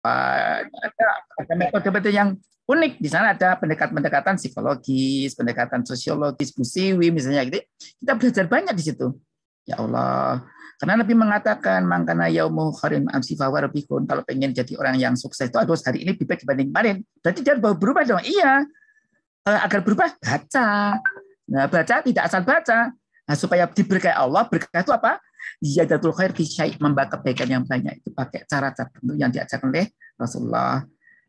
Ada metode-metode yang unik. Di sana ada pendekatan psikologis, pendekatan sosiologis, Bu Siwi misalnya gitu. Kita belajar banyak di situ. Ya Allah. Karena Nabi mengatakan mangkana yaumu khairin amsi fa warabikun. Kalau pengen jadi orang yang sukses itu harus hari ini lebih baik dibanding kemarin. Berarti dia harus berubah dong. Iya. Agar berubah baca. Nah, baca tidak asal baca. Nah, supaya diberkahi Allah, berkah itu apa? Ziyadatul khair fi syai', membawa kebaikan yang banyak itu pakai cara-cara tertentu yang diajarkan oleh Rasulullah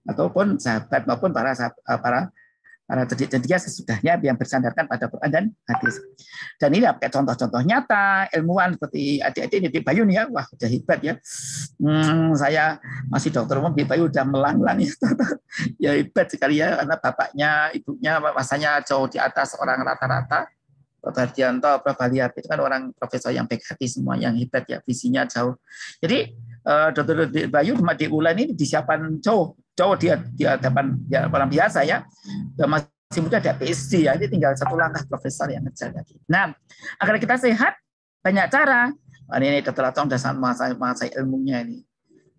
ataupun sahabat maupun para cerdik-cerdik sesudahnya yang bersandarkan pada Quran dan hadis. Dan ini pakai contoh-contoh nyata, ilmuwan seperti adik-adik ini di Bayu nih ya, wah udah hebat ya. Saya masih dokter umum di Bayu udah melanglang ya. Ya hebat sekali ya karena bapaknya, ibunya masanya jauh di atas orang rata-rata. Prof. Hardianto, Prof. Baliar itu kan orang profesor yang baik hati semua, yang hebat ya, visinya jauh. Jadi Dr. Bayu di ULAN ini disiapkan jauh dia hadapan ya, orang biasa ya, masih muda ada PhD ya, ini tinggal satu langkah profesor yang ngejar lagi. Nah, agar kita sehat banyak cara. Ini Dr. Atong sudah sangat menguasai ilmunya ini.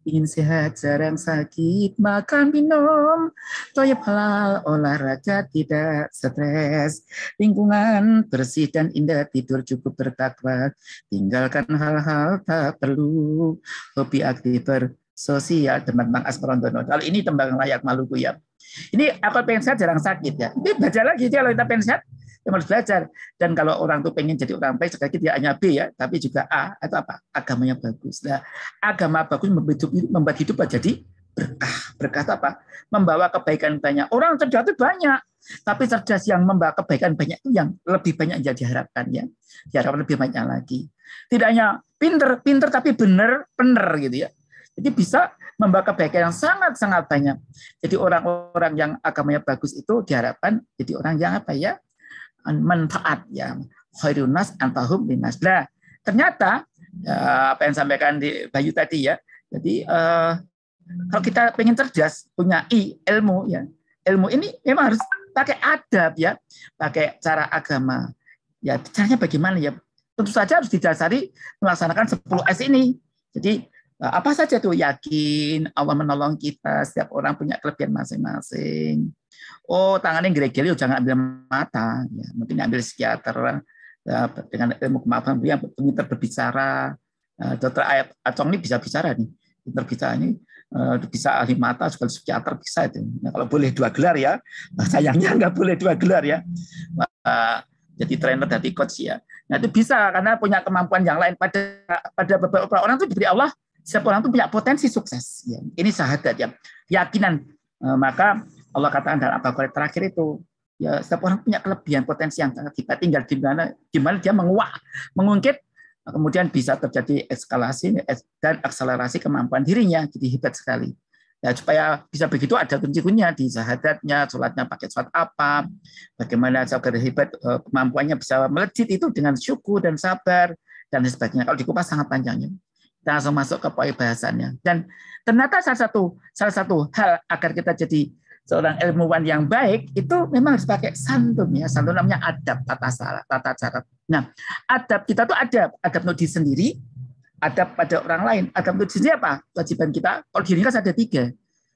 Ingin sehat, jarang sakit, makan minum, toyib halal, olahraga tidak stres, lingkungan bersih dan indah, tidur cukup bertakwa, tinggalkan hal-hal tak perlu, hobi aktif bersosial, tembang Asperondono. Kalau ini tembang layak Maluku ya. Ini aku pengen sehat jarang sakit ya. Ini baca lagi dia kalau kita pengen sehat yang harus belajar. Dan kalau orang tuh pengen jadi orang baik, sekali tidak hanya B ya, tapi juga A atau apa? Agamanya bagus. Nah, agama bagus membuat hidup jadi berkah. Berkah itu apa? Membawa kebaikan banyak. Orang cerdas itu banyak, tapi cerdas yang membawa kebaikan banyak itu yang lebih banyak yang diharapkan ya. Diharapkan lebih banyak lagi. Tidak hanya pinter tapi bener gitu ya. Jadi bisa membawa kebaikan yang sangat-sangat banyak. Jadi orang-orang yang agamanya bagus itu diharapkan jadi orang yang apa ya? Manfaat ya, khairun nas antahum linnas. Nah, ternyata apa yang disampaikan di Bayu tadi ya. Jadi kalau kita pengen cerdas, punya ilmu ya. Ilmu ini memang harus pakai adab ya, pakai cara agama. Ya, caranya bagaimana ya? Tentu saja harus didasari melaksanakan 10S ini. Jadi apa saja tuh, yakin Allah menolong kita, setiap orang punya kelebihan masing-masing. Oh, tangannya geregel, jangan ambil mata, ya, mungkin ambil psikiater ya, dengan ilmu kemampuan yang pintar berbicara. Dokter Ayat Acong ini bisa bicara nih, pintar bicara ini, bisa ahli mata, juga psikiater bisa itu. Nah, kalau boleh 2 gelar ya, sayangnya nggak boleh 2 gelar ya. Jadi trainer, jadi coach ya. Nah itu bisa karena punya kemampuan yang lain. Pada beberapa orang itu diberi Allah, setiap orang itu punya potensi sukses. Ya. Ini syahadat ya, keyakinan. Maka Allah katakan dalam Al-Baqarah terakhir itu, ya setiap orang punya kelebihan potensi yang sangat hebat, tinggal di mana dia mengungkit, kemudian bisa terjadi eskalasi dan akselerasi kemampuan dirinya, jadi hebat sekali. Ya, supaya bisa begitu ada kunci-kuncinya di syahadatnya, sholatnya pakai sholat apa, bagaimana agar hebat kemampuannya bisa melejit itu dengan syukur dan sabar dan sebagainya. Kalau dikupas sangat panjangnya. Kita langsung masuk ke poin bahasannya. Dan ternyata salah satu hal agar kita jadi seorang ilmuwan yang baik itu memang harus pakai santun ya. Santun namanya adab, tata cara. Nah, adab kita tuh adab untuk diri sendiri, adab pada orang lain. Adab untuk diri apa? Kewajiban kita. Kalau diri kan ada 3.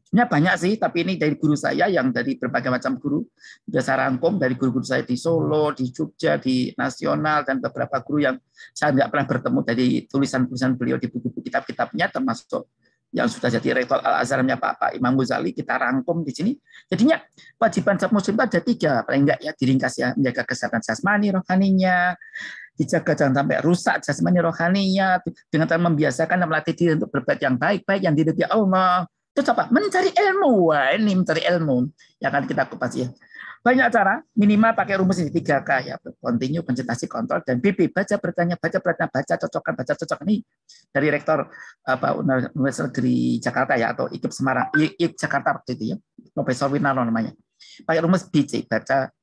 Sebenarnya banyak sih, tapi ini dari guru saya yang dari berbagai macam guru. Sudah saya rangkum dari guru-guru saya di Solo, di Jogja, di Nasional, dan beberapa guru yang saya tidak pernah bertemu dari tulisan-tulisan beliau di buku-buku kitab-kitabnya, termasuk yang sudah jadi rektor Al-Azharnya Pak Imam Ghazali, kita rangkum di sini. Jadinya kewajiban setiap muslim itu ada 3, paling enggak ya, diringkas ya, menjaga kesehatan jasmani rohaninya, dijaga jangan sampai rusak jasmani rohaninya, dengan cara membiasakan dan melatih diri untuk berbuat yang baik-baik, yang diridhoi Allah. Terus apa? Mencari ilmu. Wah, ini mencari ilmu. Ya kan kita kupas ya. Banyak cara, minimal pakai rumus ini 3K ya. Continue, konsentrasi, kontrol, dan BP. Baca, bertanya, baca, cocokkan, baca, cocok. Ini dari rektor Universitas Negeri Jakarta ya, atau IKIP Semarang, IKIP Jakarta waktu itu ya. Profesor Winarno namanya. Pakai rumus BC, baca,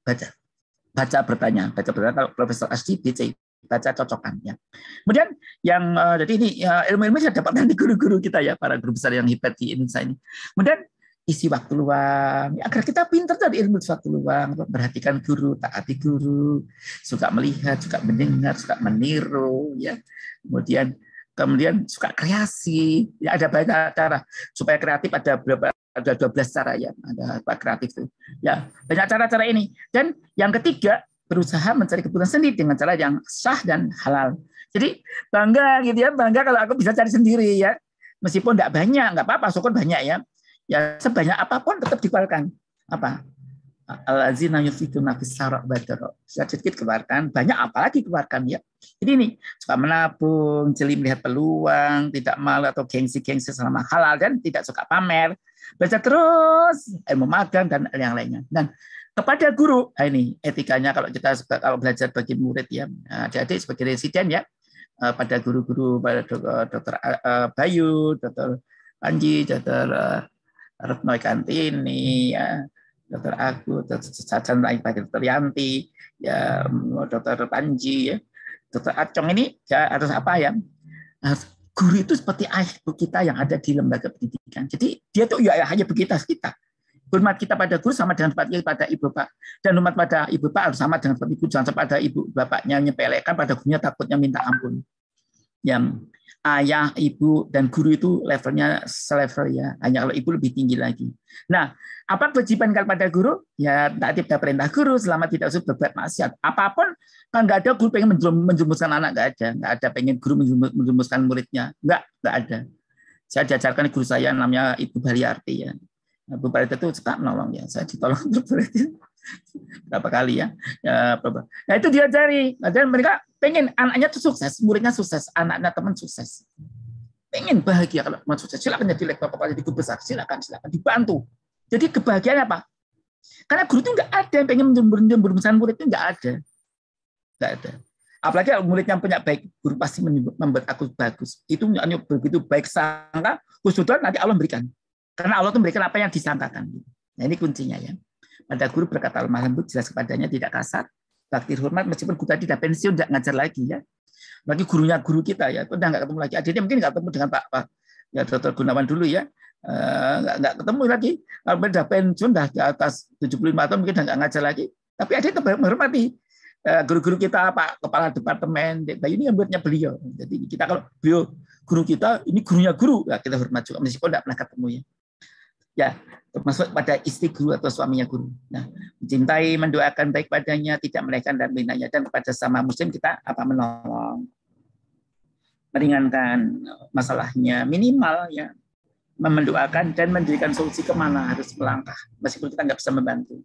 bertanya. Kalau Profesor Asdi, BC, baca, cocokkan ya. Kemudian yang jadi ini ya, ilmu-ilmu saya dapatkan di guru-guru kita ya, para guru besar yang hebat di Indonesia ini. Kemudian isi waktu luang ya, agar kita pintar dari ilmu waktu luang, perhatikan guru, taati guru, suka melihat, suka mendengar, suka meniru ya. Kemudian kemudian suka kreasi. Ya, ada banyak cara supaya kreatif, ada 12 cara ya, ada apa kreatif itu. Ya, banyak cara-cara ini. Dan yang ketiga, berusaha mencari kebutuhan sendiri dengan cara yang sah dan halal. Jadi bangga gitu ya, bangga kalau aku bisa cari sendiri ya. Meskipun enggak banyak, enggak apa-apa, syukur banyak ya. Ya sebanyak apapun tetap dikeluarkan. Apa? Al-azina yufiduna fis sarok badaro. Sedikit keluarkan, banyak apalagi keluarkan ya. Jadi ini suka menabung, jeli melihat peluang, tidak malu atau gengsi-gengsi selama halal dan tidak suka pamer. Baca terus, ilmu magang dan yang lainnya. Dan kepada guru, ini etikanya kalau belajar bagi murid ya, adik-adik sebagai residen ya, pada guru-guru, pada Dokter Bayu, Dokter Panji, Dokter Retno Kantini, ya, Dokter Agus, Dokter lain pakai Dokter Yanti, ya Dokter Panji, ya, Dokter Acong ini ya harus apa ya? Guru itu seperti ayah ibu kita yang ada di lembaga pendidikan. Jadi dia tuh ya hanya begitu kita. Hormat kita pada guru sama dengan hormat kita pada ibu bapak. Dan hormat pada ibu bapak harus sama dengan ibu, jangan sampai pada ibu bapaknya nyepelekan, pada gurunya takutnya minta ampun. Yang ayah, ibu, dan guru itu levelnya selevel ya. Hanya kalau ibu lebih tinggi lagi. Nah, apa kewajiban kepada guru? Ya, taati perintah guru selama tidak usah berbuat maksiat. Apapun, kan nggak ada guru pengen menjurumuskan anak, nggak ada pengen guru menjurumuskan muridnya, nggak ada. Saya diajarkan guru saya namanya Ibu Baliarti ya. Bu Baliarti itu suka menolong ya. Saya ditolong berapa kali ya. Nah itu diajari. Dan mereka pengen anaknya itu sukses, muridnya sukses, anaknya teman sukses. Pengen bahagia kalau teman sukses. Silakan jadi lektor kepala jadi guru besar. Silakan dibantu. Jadi kebahagiaan apa? Karena guru itu nggak ada yang pengen menjurumuskan murid itu nggak ada. Apalagi kalau muridnya punya baik, guru pasti membuat aku bagus. Itu begitu baik sangka, khususnya nanti Allah berikan. Karena Allah itu memberikan apa yang disangkakan. Nah ini kuncinya ya. Pada guru berkata lemah lembut, jelas kepadanya, tidak kasar, bakti hormat, meskipun guru tadi tidak pensiun, tidak ngajar lagi ya. Bagi gurunya guru kita ya, itu udah nggak ketemu lagi. Adiknya mungkin nggak ketemu dengan Pak ya Dr. Gunawan dulu ya, nggak ketemu lagi. Kalau sudah pensiun, sudah di atas 75 tahun mungkin nggak ngajar lagi. Tapi adik itu menghormati guru-guru kita, Pak Kepala Departemen, ini yang buatnya beliau. Jadi kita kalau beliau guru kita, ini gurunya guru, ya kita hormat juga meskipun tidak pernah ketemu ya. Ya, termasuk pada istri guru atau suaminya guru. Nah, mencintai, mendoakan baik padanya, tidak merelakan dan menghinanya, dan kepada sama muslim kita menolong, meringankan masalahnya, minimal ya, mendoakan dan memberikan solusi kemana harus melangkah, meskipun kita nggak bisa membantu.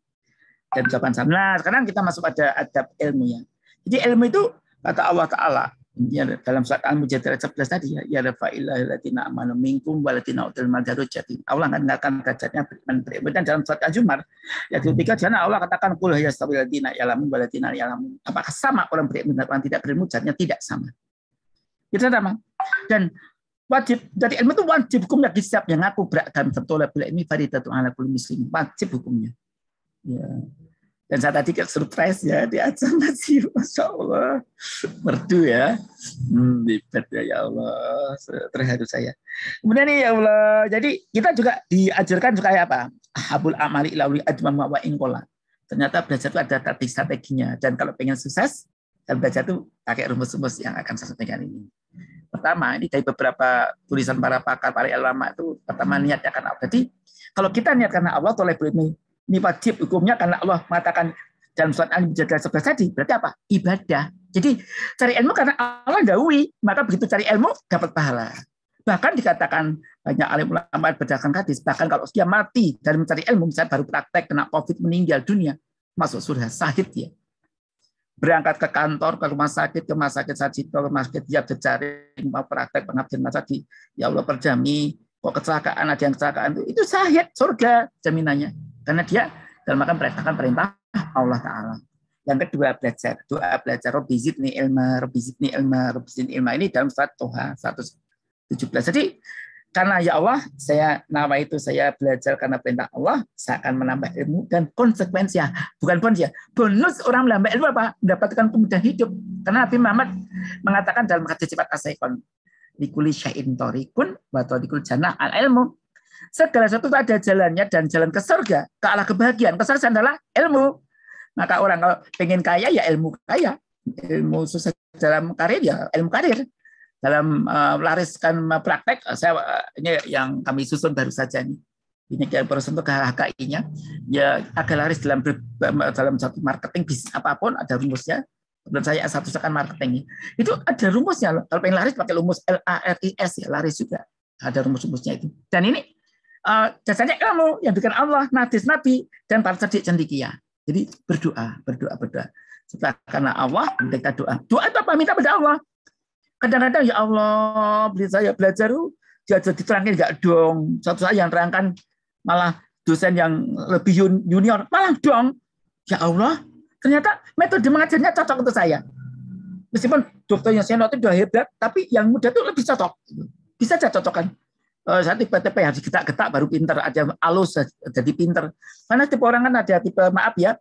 Dan jawaban sama. Nah, sekarang kita masuk pada adab ilmu ya. Jadi ilmu itu kata Allah Taala ya, dalam surat Al-Mujadilah 11 tadi ya rafa'illahu alladziina aamanu minkum waladziina utul ilma darajatin. Allah akan derajatnya berilmu. Dan dalam surat Al-Zumar ya ketika jana Allah katakan qul yastawil ladzina ya'lamun waladziina ya'lamun. Apakah sama orang berilmu dan orang tidak berilmu? Jawabnya tidak sama. Itu sama. Dan wajib dari ilmu itu wajib hukumnya setiap yang aku berat dan betul bila ini faridatun ala kulli muslim. Wajib hukumnya. Ya. Dan saya tadi surprise ya di acara masih, masya Allah, merdu ya, hebat ya Allah, terharu saya. Kemudian nih ya Allah, jadi kita juga diajarkan juga apa? Habul amali ilawi ajmam wa inqola. Ternyata belajar itu ada strateginya. Dan kalau pengen sukses, dan belajar itu pakai rumus-rumus yang akan saya sampaikan ini. Pertama, ini dari beberapa tulisan para pakar, para ulama itu, pertama niatnya karena Allah. Jadi kalau kita niat karena Allah, tolebul ini wajib hukumnya karena Allah mengatakan dalam surat Al-Mujadilah 11 tadi, berarti apa? Ibadah. Jadi cari ilmu karena Allah dahului, maka begitu cari ilmu dapat pahala. Bahkan dikatakan banyak alim ulama berdasarkan hadis, bahkan kalau dia mati dari mencari ilmu, misalnya baru praktek kena COVID meninggal dunia, masuk surga sahid ya. Berangkat ke kantor, ke rumah sakit Sajito, ke rumah sakit dia berjaring, mau praktek pengabdian tadi, ya Allah perjami, kok kecelakaan, ada yang kecelakaan itu sahid surga jaminannya. Karena dia dalam akan perintahkan perintah Allah Ta'ala. Yang kedua belajar, doa belajar Rabbi zidni ilma, Rabbi zidni ilma, Rabbi zidni ilma, ini dalam surat Toha 117. Jadi karena ya Allah, saya belajar karena perintah Allah, saya akan menambah ilmu dan konsekuensinya, bukan bonus ya. Bonus orang menambah ilmu apa? Mendapatkan kemudahan hidup. Karena Nabi Muhammad mengatakan dalam hadis sifat as-saikon, likuli syai'in thariqun wa thariqul jannah al-ilmu. Segala sesuatu ada jalannya dan jalan ke surga, ke arah kebahagiaan. Kesuksesan adalah ilmu. Maka orang kalau pengen kaya ya ilmu kaya, ilmu sukses dalam karir ya ilmu karir. dalam melariskan praktek, ini yang kami susun baru saja nih. Ini proses untuk HKI-nya, ya agak laris dalam satu marketing bisnis apapun ada rumusnya. Dan saya S1 sekarang marketing itu ada rumusnya loh. Kalau pengen laris pakai rumus LARIS ya, laris juga ada rumus-rumusnya itu. Dan ini jasanya ilmu yang bikin Allah, hadis Nabi dan para cerdik cendekia. Jadi berdoa. Setelah karena Allah kita doa. Doa itu apa? Minta pada Allah. Kadang-kadang ya Allah, beli saya belajar dia diterangkan enggak dong. Satu saya yang terangkan malah dosen yang lebih junior malah dong. Ya Allah, ternyata metode mengajarnya cocok untuk saya. Meskipun dokternya senior itu sudah hebat, tapi yang muda itu lebih cocok. Bisa saja cocokkan. Saya tipe-tipe harus getak-getak baru pinter, ada alus jadi pinter. Karena tipe orang kan ada tipe maaf ya,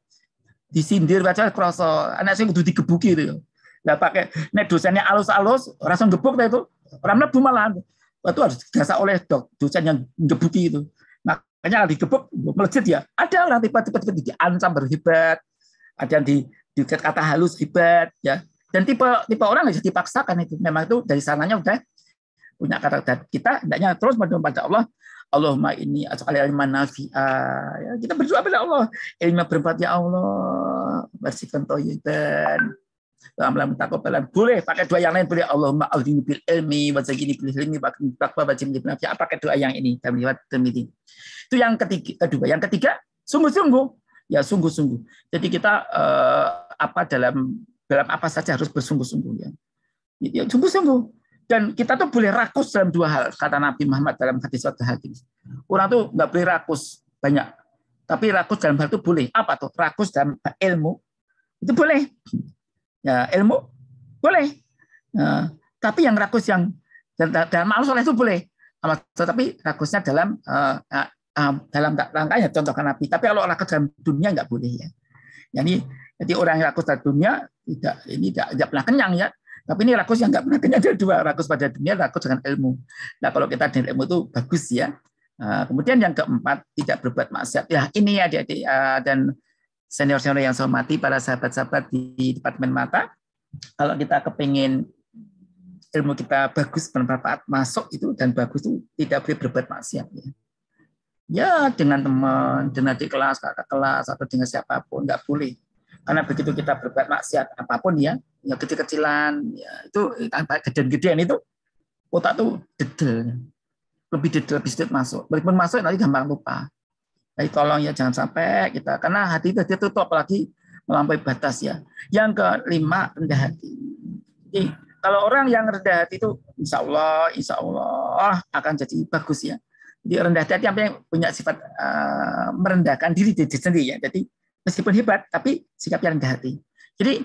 disindir baca kroso, anak saya kudu digebuki itu. Nggak pakai nek dosennya alus-alus, rasa gebuk itu orang mlebu malah. Itu harus digasak oleh dosen yang gebuki itu. Makanya digebuk melejit ya. Ada orang tipe-tipe diancam baru hebat. Ada yang di kata halus hebat ya. Dan tipe orang nggak bisa dipaksakan itu. Memang itu dari sananya udah punya karakter. Kita hendaknya terus berdoa pada Allah. Allahumma inni as'aluka ilman nafi'ah. Ya, kita berdoa pada Allah. Ilmu bermanfaat ya Allah. Bersihkan thayyiban. Amalan mutaqabbalan. Boleh pakai doa yang lain boleh. Allahumma a'udzni bil ilmi wa zayyini bil ilmi wa taqwa wa jimli bil nafi'. Pakai doa yang ini kami lewat Tirmidzi. Itu yang kedua. Yang ketiga, sungguh-sungguh. Ya sungguh-sungguh. Jadi kita dalam apa saja harus bersungguh-sungguh ya. Ya sungguh-sungguh. Dan kita tuh boleh rakus dalam dua hal, kata Nabi Muhammad dalam hadis suatu hadis. Orang tuh nggak boleh rakus banyak, tapi rakus dalam hal itu boleh. Apa tuh? Rakus dalam ilmu itu boleh. Ya ilmu boleh. Tapi yang rakus yang dalam amal soleh itu boleh. Tapi rakusnya dalam rangkanya contohkan Nabi. Tapi kalau rakus dalam dunia nggak boleh ya. Jadi orang yang rakus dalam dunia tidak pernah kenyang ya. Tapi ini rakus yang nggak pernah kenyang, ada dua, rakus pada dunia, rakus dengan ilmu. Nah kalau kita dengan ilmu itu bagus ya. Kemudian yang keempat, tidak berbuat maksiat. Ya ini adik-adik dan senior-senior yang saya hormati, para sahabat-sahabat di Departemen Mata. Kalau kita kepingin ilmu kita bagus, bermanfaat, masuk itu dan bagus itu tidak boleh berbuat maksiat. Ya dengan teman, dengan adik kelas, kakak kelas, atau dengan siapapun, nggak boleh. Karena begitu kita berbuat maksiat apapun ya kecil-kecilan, ya itu gedean-gedean itu otak tuh dedel, lebih sedikit masuk. Meskipun masuk nanti gampang lupa. Jadi tolong ya jangan sampai kita, karena hati itu tutup apalagi melampaui batas ya. Yang kelima, rendah hati. Jadi kalau orang yang rendah hati itu insya Allah akan jadi bagus ya. Jadi rendah hati yang punya sifat merendahkan diri sendiri ya. Jadi meskipun hebat, tapi sikapnya rendah hati. Jadi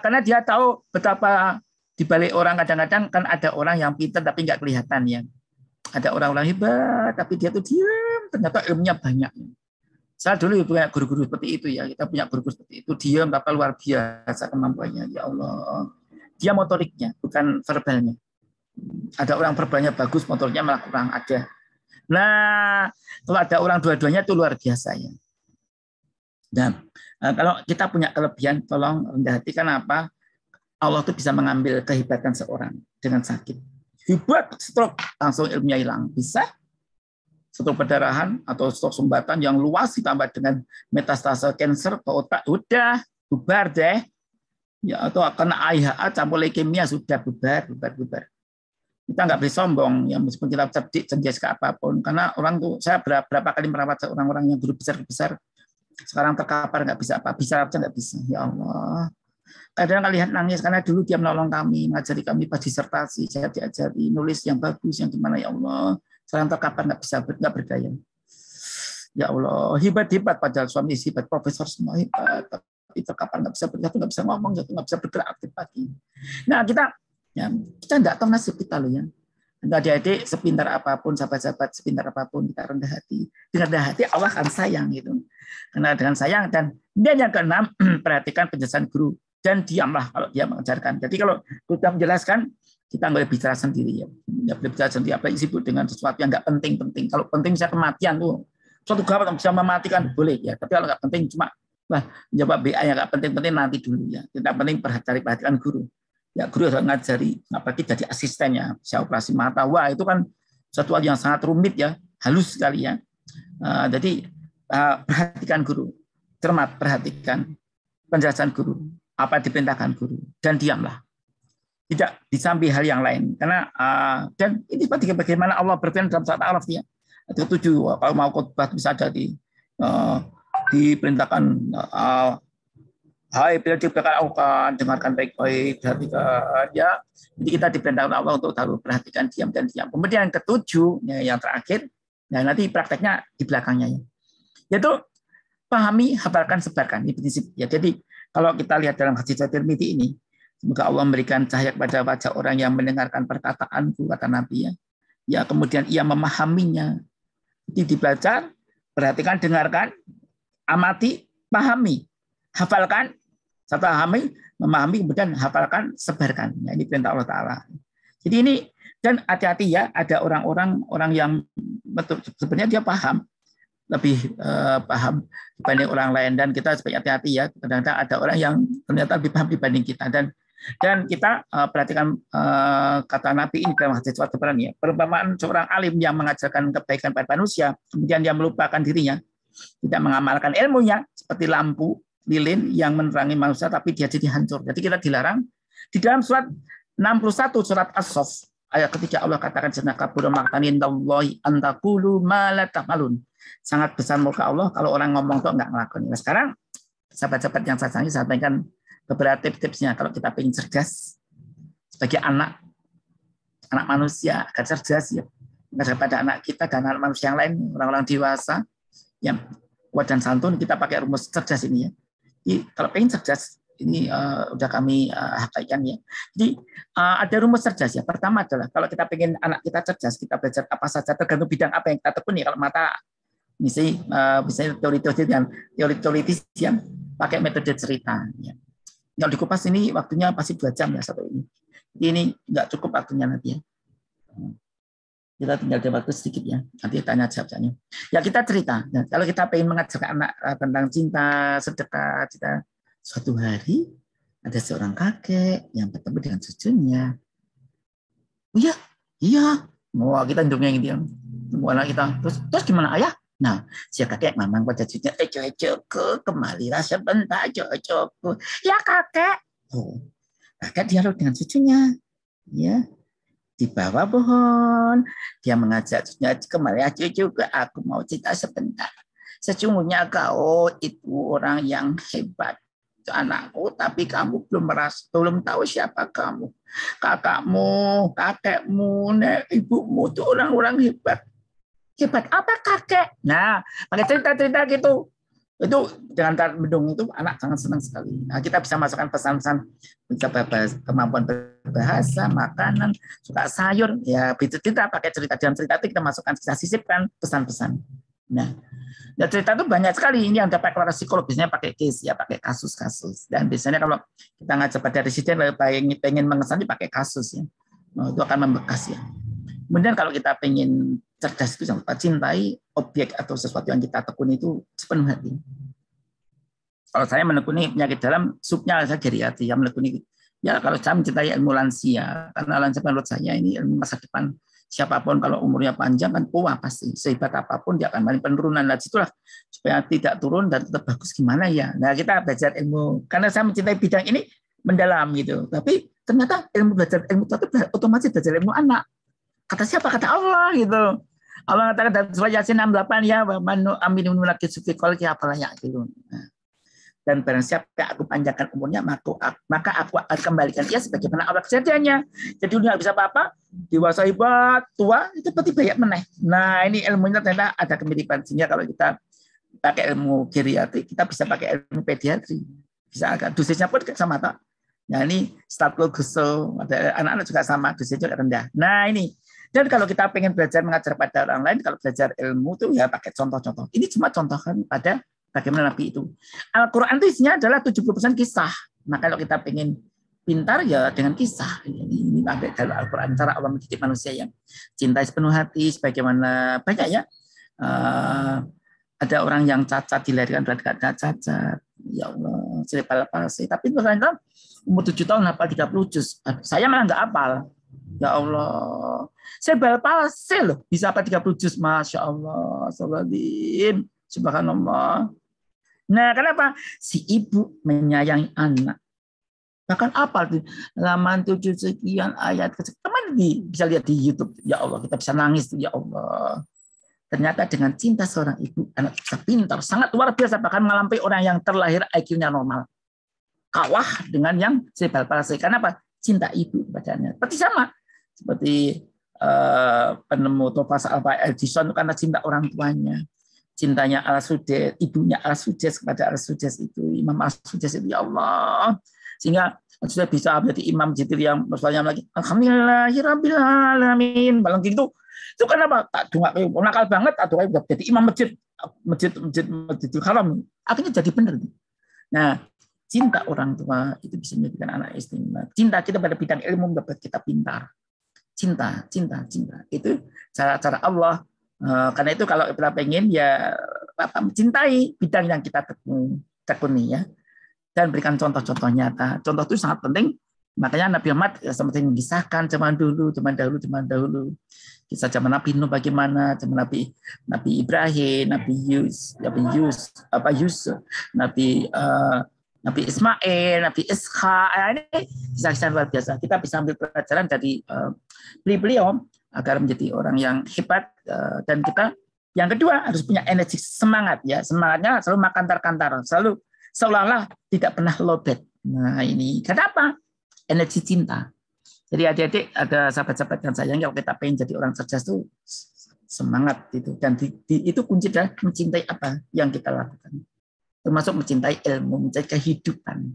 karena dia tahu betapa di balik orang kadang-kadang kan ada orang yang pintar tapi nggak kelihatan ya. Ada orang-orang hebat tapi dia tuh diam, ternyata ilmunya banyak. Saya dulu punya guru-guru seperti itu ya. Kita punya guru-guru seperti itu, diam tapi luar biasa kemampuannya. Ya Allah. Dia motoriknya, bukan verbalnya. Ada orang verbalnya bagus, motoriknya malah kurang ada. Nah, kalau ada orang dua-duanya itu luar biasa ya. Dan kalau kita punya kelebihan, tolong rendah hati. Kenapa? Allah itu bisa mengambil kehebatan seorang dengan sakit. Hebat, stroke, langsung ilmunya hilang. Bisa. Stroke perdarahan atau stroke sumbatan yang luas ditambah dengan metastase kanker ke otak, udah bubar deh. Ya, atau kena IHA campur leukemia sudah bubar. Kita nggak boleh sombong, ya meskipun kita cerdik, cendekia ke apapun. Karena orang tuh, saya berapa kali merawat orang-orang yang guru besar-besar, sekarang terkapar nggak bisa apa, bisa aja nggak bisa. Ya Allah. Kadang lihat nangis karena dulu dia menolong kami, ngajari kami pas disertasi, saya diajari nulis yang bagus, yang gimana ya Allah. Sekarang terkapar nggak bisa, nggak berdaya. Ya Allah, hebat padahal suami hebat, profesor semua hebat, tapi terkapar nggak bisa berjatuh, nggak bisa ngomong, nggak bisa bergerak aktif lagi. Nah kita nggak tahu nasib kita loh ya. Adik-adik sepintar apapun, sahabat-sahabat sepintar apapun, kita rendah hati. Dengan rendah hati Allah akan sayang gitu. Karena dengan sayang dan yang keenam, perhatikan penjelasan guru dan diamlah kalau dia mengajarkan. Jadi kalau kita menjelaskan, kita nggak boleh bicara sendiri ya. Nggak boleh bicara sendiri apa yang disebut dengan sesuatu yang nggak penting-penting. Kalau penting bisa kematian tuh. Suatu gawat bisa mematikan boleh ya. Tapi kalau nggak penting cuma jawab BA yang nggak penting-penting nanti dulu ya. Tidak penting perhatikan guru. Ya guru harus ngajari, apalagi jadi asistennya, bisa operasi mata. Wah itu kan satu hal yang sangat rumit ya, halus sekali ya. Jadi perhatikan guru, cermat perhatikan penjelasan guru, apa diperintahkan guru, dan diamlah. Tidak disambi hal yang lain. Karena dan ini bagaimana Allah berfirman dalam surat Al-Araf ya. Ayat 7, kalau mau khotbah bisa jadi diperintahkan hai bila diperintahkan Allah dengarkan baik-baik, perhatikan ya. Jadi kita diperintahkan Allah untuk tahu perhatikan diam dan diam. Kemudian yang ketujuh yang terakhir, nah nanti prakteknya di belakangnya ya. Yaitu pahami, hafalkan, sebarkan. Ini prinsip ya. Jadi kalau kita lihat dalam hadis Tirmidzi ini, semoga Allah memberikan cahaya kepada wajah orang yang mendengarkan perkataanku, kata Nabi ya. Ya kemudian ia memahaminya. Jadi dibaca, perhatikan, dengarkan, amati, pahami, hafalkan, satu pahami, memahami, kemudian hafalkan, sebarkan. Ya, ini perintah Allah Ta'ala. Jadi ini, dan hati-hati ya, ada orang yang betul sebenarnya dia paham, lebih paham dibanding orang lain, dan kita sebagai hati-hati ya, kadang-kadang ada orang yang ternyata lebih paham dibanding kita, dan kita perhatikan kata Nabi ini dalam hadis suatu peran ya, perumpamaan seorang alim yang mengajarkan kebaikan pada manusia, kemudian dia melupakan dirinya, tidak mengamalkan ilmunya, seperti lampu lilin yang menerangi manusia, tapi dia jadi hancur. Jadi kita dilarang di dalam surat 61 surat As-Saff ayat ketiga Allah katakan senakabur maqtanin dallahi antaqulu ma la taqalun. Sangat besar murka Allah kalau orang ngomong kok nggak ngelakuin. Nah, sekarang sahabat-sahabat yang saya sampaikan beberapa tips-tipsnya kalau kita pengen cerdas sebagai anak manusia agar cerdas ya daripada anak kita dan anak manusia yang lain, orang-orang dewasa yang kuat dan santun, kita pakai rumus cerdas ini ya. Jadi kalau pengen cerdas ini udah kami hakaikan ya. Jadi ada rumus cerdas ya. Pertama adalah kalau kita pengen anak kita cerdas, kita belajar apa saja tergantung bidang apa yang kita tekuni. Kalau mata misalnya teori-teori yang pakai metode cerita ya. Kalau dikupas ini waktunya pasti 2 jam ya satu ini. Ini nggak cukup waktunya nanti ya. Kita tinggal ada waktu sedikit ya. Nanti tanya jawabnya. Ya kita cerita. Nah, kalau kita pengen mengajarkan anak tentang cinta, sedekah, kita suatu hari ada seorang kakek yang bertemu dengan cucunya. Oh iya, iya. Wah kita dongeng dia. Anak kita. Terus gimana ayah? Nah, si kakek mamang pada cucunya, cucuku kembalilah sebentar cucuku. Ya kakek. Oh, kakek dialog dengan cucunya. Ya, di bawah pohon. Dia mengajak cucunya, kembali cucuku, aku mau cerita sebentar. Sesungguhnya kau itu orang yang hebat, anakku, tapi kamu belum tahu siapa kamu. Kakakmu, kakekmu, ibumu itu orang-orang hebat. Hebat apa kakek? Nah, pakai cerita-cerita gitu. Itu dengan mendung itu anak sangat senang sekali. Nah, kita bisa masukkan pesan-pesan kemampuan berbahasa, makanan, suka sayur, ya kita pakai cerita. Dalam cerita itu kita masukkan, kita sisipkan pesan-pesan. Nah, ya cerita itu banyak sekali. Ini yang dapat keluar psikologisnya pakai case, ya pakai kasus-kasus. Dan biasanya kalau kita ngajar pada residen, pengen mengesan pakai kasus ya. Nah, itu akan membekas ya. Kemudian kalau kita pengen cerdas itu jangan lupa cintai objek atau sesuatu yang kita tekuni itu sepenuh hati. Kalau saya menekuni penyakit dalam, supnya saya geriatri yang menekuni. Ya kalau saya mencintai ilmu lansia, karena lansia menurut saya ini ilmu masa depan. Siapapun kalau umurnya panjang kan tua pasti. Sehebat apapun dia akan mengalami penurunan. Nah itulah supaya tidak turun dan tetap bagus gimana ya. Nah kita belajar ilmu. Karena saya mencintai bidang ini mendalam gitu. Tapi ternyata belajar ilmu itu otomatis belajar ilmu anak. Kata siapa? Kata Allah gitu. Allah mengatakan dalam surah Yasin 68 ya, wa man aminu munakis fi qalbi apalah yaqilun. Dan barang siapa aku panjangkan umurnya, maka aku akan kembalikan dia sebagaimana awal kejadiannya. Jadi dia bisa apa-apa, dewasa hebat, tua itu seperti banyak meneh. Nah, ini ilmunya ternyata ada kemiripan. Sehingga kalau kita pakai ilmu geriatri, kita bisa pakai ilmu pediatri. Bisa agak dosisnya pun sama tak. Nah, ini status gusto, ada anak-anak juga sama, dosisnya rendah. Nah, ini. Dan kalau kita pengen belajar mengajar pada orang lain, kalau belajar ilmu itu ya pakai contoh-contoh. Ini cuma contohkan pada bagaimana Nabi itu. Al-Quran itu isinya adalah 70% kisah. Nah kalau kita pengen pintar ya dengan kisah. Ini ada dalam Al-Quran cara Allah mendidik manusia yang cintai sepenuh hati. Sebagaimana banyak ya. Ada orang yang cacat dilahirkan berarti tidak cacat. Ya Allah. cerebral palsy. Tapi ternyata umur 7 tahun hafal 30 juz. Saya malah nggak hafal. Ya Allah. Cerebral palsy loh bisa hafal 30 juz. Masya Allah. Subhanallah. Nah, kenapa? Si ibu menyayangi anak. Bahkan apa tuh? Halaman 7 sekian ayat. Teman bisa lihat di YouTube. Ya Allah, kita bisa nangis tuh. Ya Allah. Ternyata dengan cinta seorang ibu, anak bisa pintar, sangat luar biasa, bahkan melampaui orang yang terlahir IQ-nya normal. Kalah dengan yang cerebral palsy. Karena apa? Cinta ibu kepadanya. Seperti sama. Seperti penemu Thomas Alva Edison karena cinta orang tuanya. Cintanya Al-Sudes, ibunya Al-Sudes kepada Al-Sudes itu, Imam Al-Sudes itu, ya Allah. Sehingga sudah bisa menjadi imam jitil yang maksudnya lagi alhamdulillahirabbil alamin. Balang gitu. Itu kenapa? Tak dongak nakal banget atau kayak jadi imam masjidil haram. Akhirnya jadi benar. Nah, cinta orang tua itu bisa menjadikan anak istimewa. Cinta kita pada bidang ilmu membuat kita pintar. Cinta. Itu cara-cara Allah. Karena itu kalau kita pengen ya mencintai bidang yang kita tekuni ya, dan berikan contoh-contoh nyata. Contoh itu sangat penting. Makanya Nabi Muhammad seperti mengisahkan zaman dahulu. Kisah zaman Nabi Nuh bagaimana, zaman Nabi Ibrahim, Nabi Yusuf, Nabi Ismail, Nabi Ishak. Ini kisah-kisah luar biasa. Kita bisa ambil pelajaran dari beliau agar menjadi orang yang hebat. Dan kita yang kedua harus punya energi semangat ya. Semangatnya selalu makantar-kantar, selalu seolah-olah tidak pernah lowbat. Nah ini kenapa? Energi cinta. Jadi adik-adik ada sahabat-sahabat yang sayang kalau kita pengen jadi orang cerdas itu semangat itu, dan itu kunci adalah mencintai apa yang kita lakukan. Termasuk mencintai ilmu, mencintai kehidupan.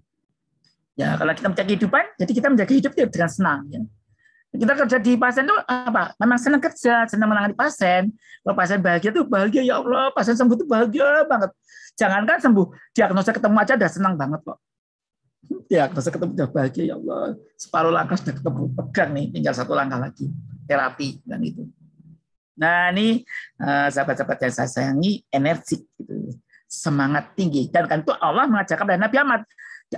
Ya kalau kita mencintai kehidupan, jadi kita menjaga hidup dengan senang ya. Kita kerja di pasien itu apa? Memang senang kerja, senang menangani pasien. Kalau pasien bahagia itu bahagia, ya Allah. Pasien sembuh itu bahagia banget. Jangankan sembuh, diagnosa ketemu aja udah senang banget kok. Diagnosa ketemu udah bahagia, ya Allah. Separuh langkah sudah ketemu, pegang nih, tinggal satu langkah lagi terapi dan itu. Nah ini sahabat-sahabat yang saya sayangi, energi, gitu. Semangat tinggi. Dan kan itu Allah mengajarkan pada Nabi Muhammad.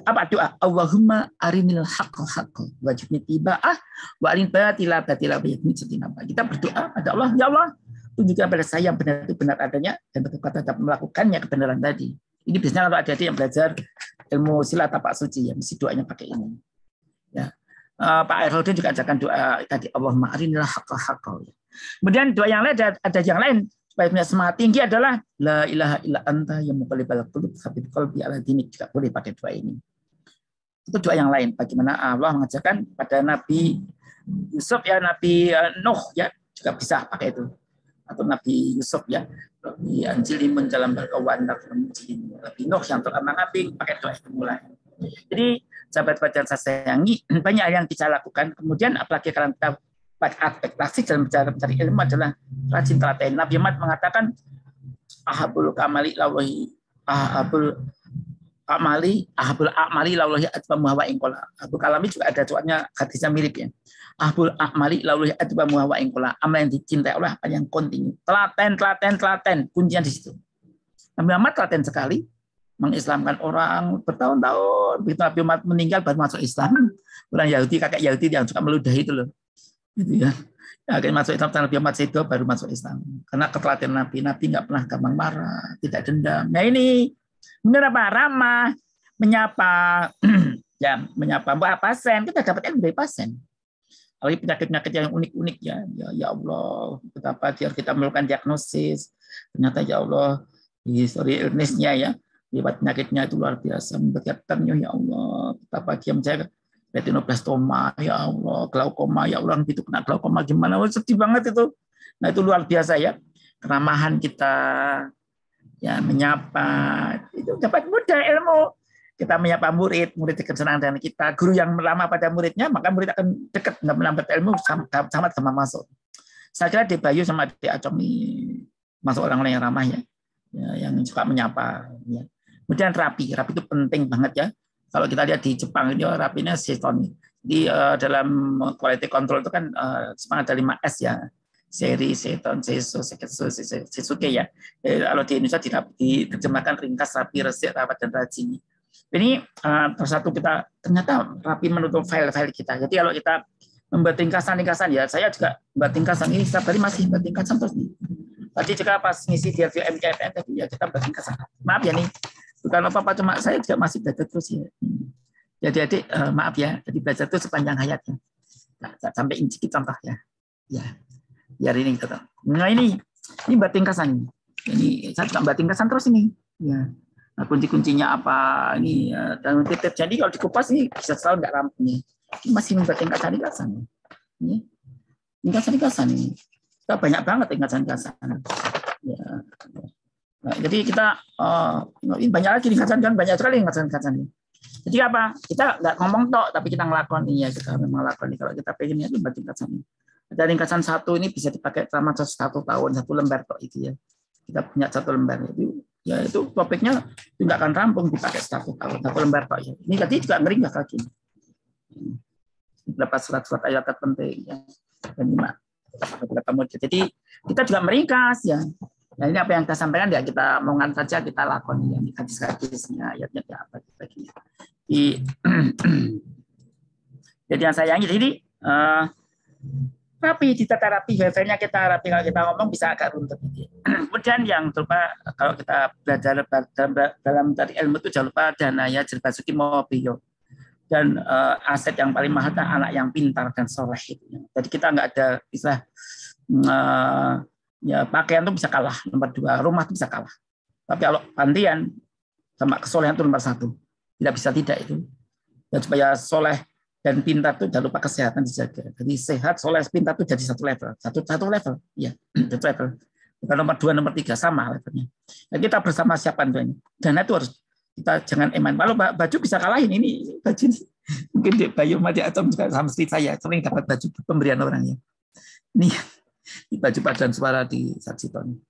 Apa doa? Allahumma arinil haqqal haqqal wajibni tiba'ah wa arin batila batila wajibni sutinaba. Kita berdoa pada Allah, ya Allah, tunjukkan pada saya yang benar itu benar adanya dan betul-betul tetap melakukannya kebenaran tadi. Ini biasanya kalau adik-adik yang belajar ilmu silat tapak suci ya, mesti doanya pakai ini. Ya. Pak Airhodin juga ajarkan doa tadi, Allahumma arinil haqqal haqqal. Kemudian doa yang lain ada yang lain supaya punya semangat tinggi adalah la ilaha illa anta ya muqallibal qulub tsabbit qalbi ala dinik. Juga boleh pakai doa ini. Itu doa yang lain. Bagaimana Allah mengajarkan pada Nabi Yusuf ya, Nabi Nuh ya juga bisa pakai itu. Atau Nabi Yusuf ya, Nabi Anjilimun dalam berkawan Nabi Nuh yang terkenal Nabi pakai doa itu mulai. Jadi sahabat-sahabat yang saya sayangi, banyak yang bisa lakukan. Kemudian apalagi kalau kita aspek klasik dalam mencari ilmu adalah rajin telaten. Nabi Muhammad mengatakan ahabul amali lawahi lawahi atbamu hawa ingkola. Abu Kalami juga ada doanya hadisnya mirip ya. Ahabul amali lawahi atbamu hawa ingkola. Amal yang dicintai Allah apa yang kontinu. Telaten kuncinya di situ. Nabi Muhammad telaten sekali mengislamkan orang bertahun-tahun. Begitu Nabi Muhammad meninggal baru masuk Islam. Orang Yahudi, kakek Yahudi yang suka meludahi itu loh. Gitu ya. Akhirnya masuk Islam, Nabi Muhammad itu baru masuk Islam. Karena ketelatenan Nabi nggak pernah gampang marah, tidak dendam. Nah ini benar apa? Ramah, menyapa, ya menyapa pasien. Kita dapat ilmu dari pasien. Kalau penyakit-penyakit yang unik-unik ya Allah, betapa kita melakukan diagnosis. Ternyata ya Allah, history illness-nya ya, lewat penyakitnya itu luar biasa. Memperhatikannya ya Allah, betapa dia menjaga retinoblastoma, ya Allah, glaukoma, ya Allah, itu kena glaukoma gimana? Sedih banget itu. Nah itu luar biasa ya, keramahan kita, ya menyapa, itu dapat mudah ilmu. Kita menyapa murid akan senang dengan kita. Guru yang ramah pada muridnya, maka murid akan dekat menambah ilmu sama masuk. Saya kira Di Bayu sama Di Acom ini masuk orang-orang yang ramah ya, yang suka menyapa. Ya. Kemudian rapi itu penting banget ya. Kalau kita lihat di Jepang ini rapinya seton. Di dalam quality control itu kan semangat dari 5S ya. Seri, seton, seiso, seketsu, sesuke ya. Kalau di Indonesia diterjemahkan ringkas, rapi, resik, rawat dan rajin. Ini satu kita ternyata rapi menutup file-file kita. Jadi kalau kita membuat ringkasan ya, saya juga membuat ringkasan ini setiap hari masih membuat ringkasan terus nih. Tadi juga pas ngisi di MKFN tadi ya kita buat ringkasan. Maaf ya nih, bukan apa-apa, cuma saya juga masih belajar terus ya. Jadi adik maaf ya, jadi belajar itu sepanjang hayatnya. Nah, sampai inci contoh ya. Ya, biar ini gitu. Nah ini buat ringkasan. Ini saya juga buat ringkasan terus ini. Ya. Nah, kunci-kuncinya apa ini dan tip-tip. Jadi kalau dikupas ini bisa setahun nggak rampung nih. Ini masih membuat ringkasan. Ini ringkasan ini. Kita banyak banget ringkasan. Ya. Nah, jadi kita ini banyak lagi ringkasan kan, banyak sekali ringkasan ini. Jadi apa? Kita nggak ngomong tok, tapi kita ngelakoni ya, kita memang ngelakoni. Kalau kita pengen itu buat ringkasan ini. Ada ringkasan satu ini bisa dipakai selama 1 tahun, 1 lembar tok itu ya. Kita punya 1 lembar itu. Ya itu topiknya itu nggak akan rampung dipakai 1 tahun, 1 lembar pak ya. Ini tadi juga ngeringkas lagi. Beberapa surat-surat ayat terpenting ya. Dan jadi kita juga meringkas ya. Nah ini apa yang kita sampaikan ya kita omongan saja kita lakoni ya. Hadis-hadisnya ayatnya apa lagi. Jadi yang saya ingin jadi rapi, ditata rapi, levelnya kita rapi. Kalau kita ngomong bisa agak runtut. Kemudian yang lupa kalau kita belajar dalam dari ilmu itu jangan lupa dana ya jerbasuki mobiyo dan aset yang paling mahal adalah anak yang pintar dan soleh. Jadi kita nggak ada istilah ya pakaian itu bisa kalah nomor 2, rumah itu bisa kalah. Tapi kalau pantian sama kesolehan itu nomor 1, tidak bisa tidak itu. Dan supaya soleh dan pintar itu jangan lupa kesehatan dijaga. Jadi sehat, soleh, pintar itu jadi satu level. Satu level. Ya, satu level. Bukan nomor 2, nomor 3 sama levelnya. Dan kita bersama siapa ini. Dan itu harus kita jangan eman. Kalau baju bisa kalahin ini baju ini. Mungkin di Bayu Mati atau juga sama seperti saya sering dapat baju pemberian orangnya. Ini baju paduan suara di Saksiton.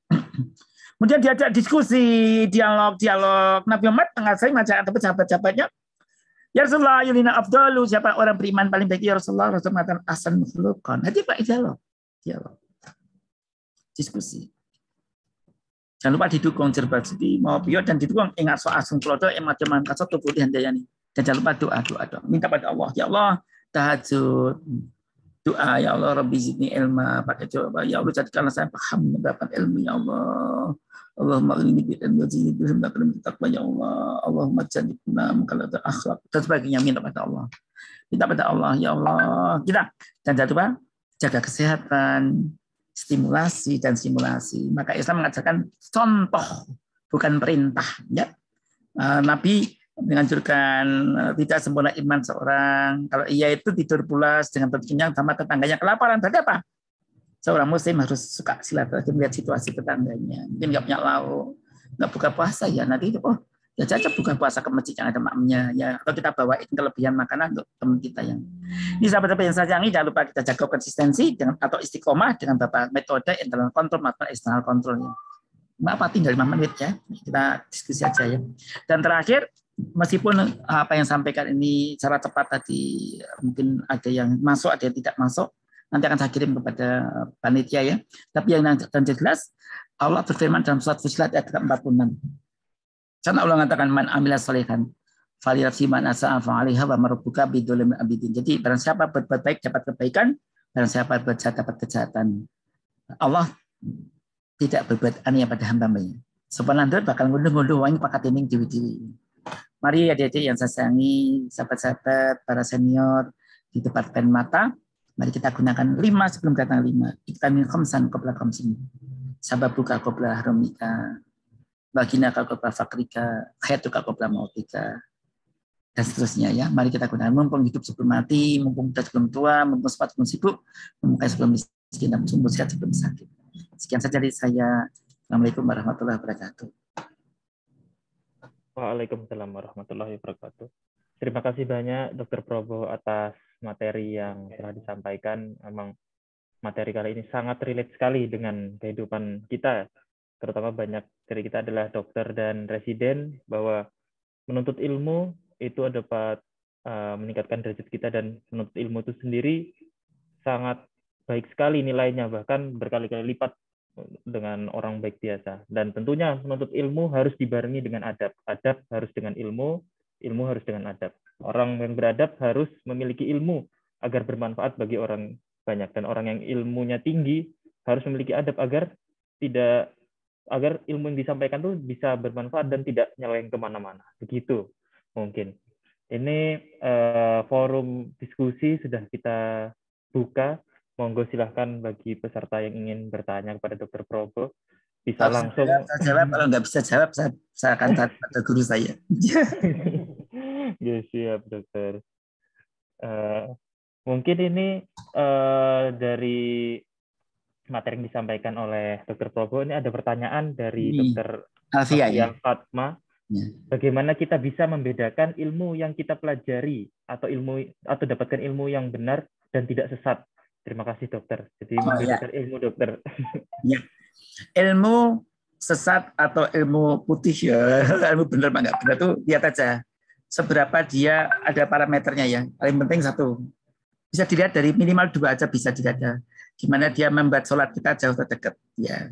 Kemudian diajak diskusi, dialog. Nabi Muhammad sering mengajak sahabat-sahabatnya. Ya Rasulullah, yulina afdalu, siapa orang beriman paling baik ya Rasulullah, Rasulullah mengatakan asan khuluqan. Nanti Pak dialog. Diskusi. Jangan lupa didukung jerbasuki mau bio dan didukung ingat soal asung klodo emat jaman kasot tubuh dihandayani. Dan jangan lupa doa. Minta pada Allah, ya Allah, tahajud. Doa ya Allah Rabbi zidni ilma, pakai coba ya Allah jadikanlah saya paham mendapat ilmu ya Allah. Allahumma ini bidan wajib berhembatan takwa ya Allah. Allahumma jannibna mengkalata akhlak dan sebagainya. Minta pada Allah ya Allah. Kita dan jangan lupa jaga kesehatan, stimulasi. Maka Islam mengajarkan contoh bukan perintah ya. Nabi menganjurkan tidak sempurna iman seorang. Kalau ia itu tidur pulas dengan perut kenyang sama tetangganya kelaparan. Berarti apa? Seorang muslim harus suka silaturahmi melihat situasi tetangganya. Mungkin nggak punya lauk, nggak buka puasa ya nanti ya cocok buka puasa ke masjid yang ada makmumnya ya. Atau kita bawain kelebihan makanan untuk teman kita yang ini sahabat-sahabat yang saya sayangi. Jangan lupa kita jaga konsistensi dengan atau istiqomah dengan beberapa metode internal control maupun external controlnya. Apa tinggal 5 menit ya kita diskusi aja ya. Dan terakhir meskipun apa yang sampaikan ini secara cepat tadi mungkin ada yang masuk, ada yang tidak masuk, nanti akan saya kirim kepada panitia ya. Tapi yang jelas Allah berfirman dalam surat Fussilat ayat 46. Karena Allah mengatakan man amila sholihan falinafsihi man asa'a fa'alaiha wa marabbuka bidzulmil abidin. Jadi barang siapa berbuat baik dapat kebaikan, barang siapa berbuat jahat dapat kejahatan. Allah tidak berbuat aneh pada hamba-hambanya. Sebenarnya bakal ngunduh-ngunduh wangi pakai timing diwi-diwi. Mari adik-adik yang saya sayangi, sahabat-sahabat, para senior di tempat pen mata, mari kita gunakan 5 sebelum datang 5. Iktamin khamsan qabla khamsin. Sababuka qabla harumika. Baginaka qabla fakrika. Khayatuka qabla mautika. Dan seterusnya ya. Mari kita gunakan mumpung hidup sebelum mati, mumpung muda sebelum tua, mumpung sempat sebelum sibuk, mumpung kaya sebelum miskin, dan mumpung sehat sebelum sakit. Sekian saja dari saya. Assalamualaikum warahmatullahi wabarakatuh. Waalaikumsalam warahmatullahi wabarakatuh. Terima kasih banyak Dr. Probo atas materi yang telah disampaikan. Memang materi kali ini sangat relate sekali dengan kehidupan kita. Terutama banyak dari kita adalah dokter dan residen, bahwa menuntut ilmu itu dapat meningkatkan derajat kita, dan menuntut ilmu itu sendiri sangat baik sekali nilainya, bahkan berkali-kali lipat dengan orang baik biasa. Dan tentunya menuntut ilmu harus dibarengi dengan adab. Adab harus dengan ilmu, ilmu harus dengan adab. Orang yang beradab harus memiliki ilmu agar bermanfaat bagi orang banyak, dan orang yang ilmunya tinggi harus memiliki adab agar ilmu yang disampaikan itu bisa bermanfaat dan tidak nyeleweng kemana-mana. Begitu mungkin. Ini forum diskusi sudah kita buka. Monggo silahkan bagi peserta yang ingin bertanya kepada Dr. Probo. Bisa langsung. Saya jawab, kalau nggak bisa jawab, saya akan tanya pada guru saya. Ya, siap, dokter. Mungkin ini dari materi yang disampaikan oleh Dr. Probo, ini ada pertanyaan dari Dr. Alfia Fatma. Ya. Bagaimana kita bisa membedakan ilmu yang kita pelajari atau dapatkan ilmu yang benar dan tidak sesat? Terima kasih, dokter. Jadi membedakan ilmu, dokter. Ya. Ilmu sesat atau ilmu putih, ya, ilmu benar apa enggak benar itu lihat aja seberapa dia ada parameternya ya. Paling penting satu, bisa dilihat dari minimal 2 aja bisa dilihat. Gimana dia membuat sholat kita jauh terdekat, ya.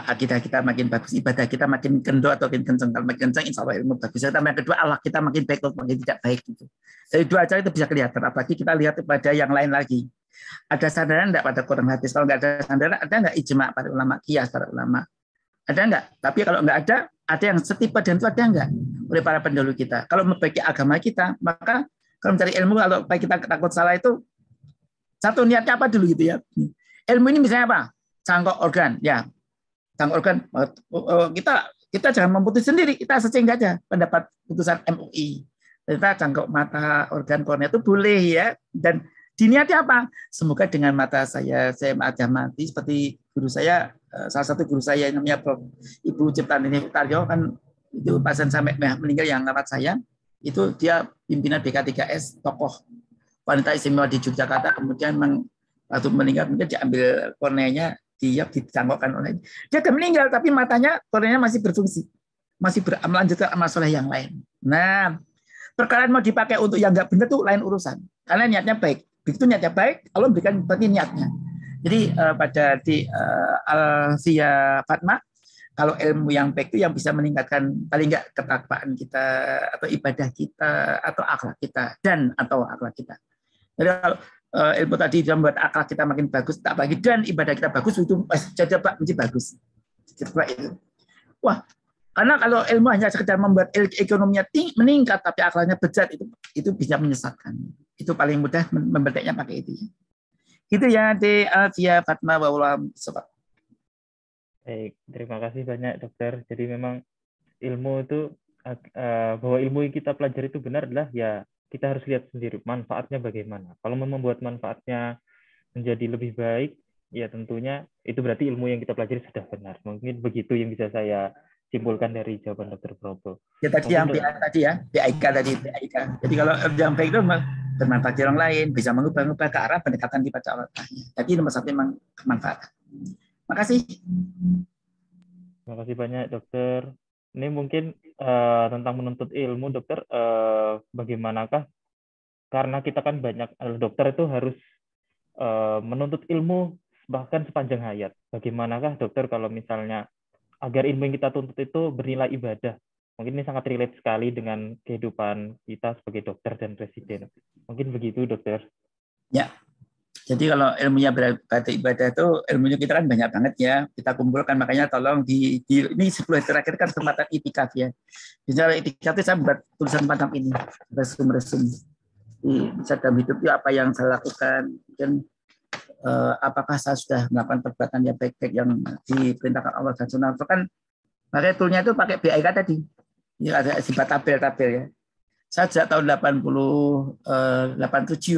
Akidah kita makin bagus, ibadah kita makin kendor atau makin kencang. Kalau makin kencang, insya Allah ilmu bagus. Yang kedua, Allah kita makin baik atau makin tidak baik. Gitu. Dari 2 aja itu bisa kelihatan. Apalagi kita lihat pada yang lain lagi. Ada sandaran enggak pada Quran hadis? Kalau enggak ada sandaran, ada enggak ijma para ulama, qiyas para ulama? Ada enggak? Tapi kalau enggak ada yang setipe dan itu ada enggak oleh para pendahulu kita? Kalau memperbaiki agama kita, maka kalau mencari ilmu, kalau kita takut salah itu, satu niatnya apa dulu gitu ya. Ilmu ini misalnya apa? Cangkok organ, ya. Cangkok organ, kita jangan memutus sendiri, kita searching aja pendapat putusan MUI. Kita cangkok mata, organ kornea itu boleh ya. Dan diniatnya apa? Semoga dengan mata saya aja mati seperti guru saya, salah satu guru saya namanya Prof. Ibu Ciptanini Utaryo, kan itu pasien sampai meninggal yang ngerawat saya, itu dia pimpinan BK3S, tokoh wanita istimewa di Yogyakarta, kemudian waktu meninggal mungkin diambil korneanya, dia dicangkokkan oleh dia sudah meninggal, tapi matanya korneanya masih berfungsi, masih melanjutkan amal soleh yang lain. Nah, perkara mau dipakai untuk yang nggak benar itu lain urusan, karena niatnya baik. Begitu niatnya baik, Allah berikan bagi niatnya. Jadi pada di Alfia Fatma, kalau ilmu yang baik itu yang bisa meningkatkan paling nggak ketakwaan kita atau ibadah kita atau akhlak kita atau akhlak kita. Jadi kalau ilmu tadi bisa membuat akhlak kita makin bagus, tak bagi dan ibadah kita bagus, itu jadi Pak menjadi bagus. Itu. Wah, karena kalau ilmu hanya sekedar membuat ekonominya meningkat tapi akhlaknya bejat, itu bisa menyesatkan. Itu paling mudah membedaknya pakai itu. Itu ya di Alfia Fatma wallahu a'lam. Baik, terima kasih banyak, dokter. Jadi memang ilmu itu, bahwa ilmu yang kita pelajari itu benar adalah ya kita harus lihat sendiri manfaatnya bagaimana. Kalau membuat manfaatnya menjadi lebih baik, ya tentunya itu berarti ilmu yang kita pelajari sudah benar. Mungkin begitu yang bisa saya simpulkan dari jawaban Dr. Probo. Ya tadi yang tadi ya, PIK tadi, PIK. Jadi kalau yang baik itu bermanfaat orang lain, bisa mengubah ke arah pendekatan kepada Allah. Jadi nomor satu memang kemanfaatan. Makasih. Terima kasih banyak, dokter. Ini mungkin tentang menuntut ilmu, dokter. Bagaimanakah? Karena kita kan banyak dokter itu harus menuntut ilmu bahkan sepanjang hayat. Bagaimanakah, dokter, kalau misalnya agar ilmu yang kita tuntut itu bernilai ibadah? Mungkin ini sangat relate sekali dengan kehidupan kita sebagai dokter dan presiden. Mungkin begitu, dokter. Ya. Jadi kalau ilmunya berarti ibadah itu, ilmunya kita kan banyak banget ya. Kita kumpulkan, makanya tolong ini 10 hari terakhir kan kesempatan itikaf ya. Misalnya itikaf itu saya buat tulisan macam ini, resum-resum. Bisa dalam hidup itu apa yang saya lakukan, dan apakah saya sudah melakukan perbuatan yang baik-baik yang diperintahkan Allah dan Sunnah. Itu kan pakai toolnya itu pakai BIK tadi. Ya, ada sifat tabel-tabel ya. Saya sejak tahun 87,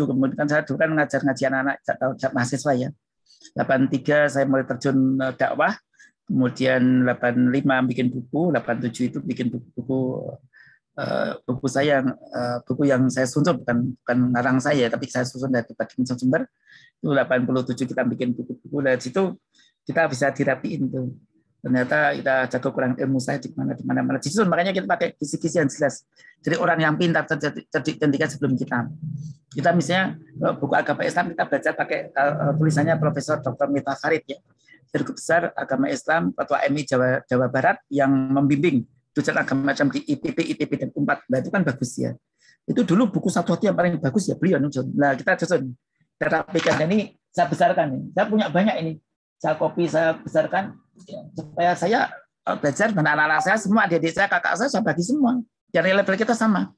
kemudian saya dulu kan ngajar anak-anak mahasiswa ya. 83 saya mulai terjun dakwah, kemudian 85 bikin buku, 87 itu bikin buku saya, buku yang saya susun, bukan ngarang saya, tapi saya susun dari berbagai sumber. Itu 87 kita bikin buku-buku, dari situ kita bisa dirapiin tuh. Ternyata kita jago kurang ilmu saya di mana-mana disusun, makanya kita pakai kisi-kisi yang jelas. Jadi orang yang pintar cerdikan sebelum kita misalnya buku agama Islam kita baca pakai tulisannya Profesor Dr. Miftah Farid ya, Guru Besar Agama Islam Ketua MI Jawa Barat yang membimbing dosen agama macam di IPB, ITB dan UNPAD. Nah, itu kan bagus ya. Itu dulu buku satu yang paling bagus ya beliau. Nah, kita susun, kita rapikan. Dan ini saya besarkan. Saya punya banyak ini. Saya copy, saya besarkan ya, supaya saya belajar dan anak-anak saya semua, adik-adik saya, kakak saya bagi semua. Jadi level kita sama.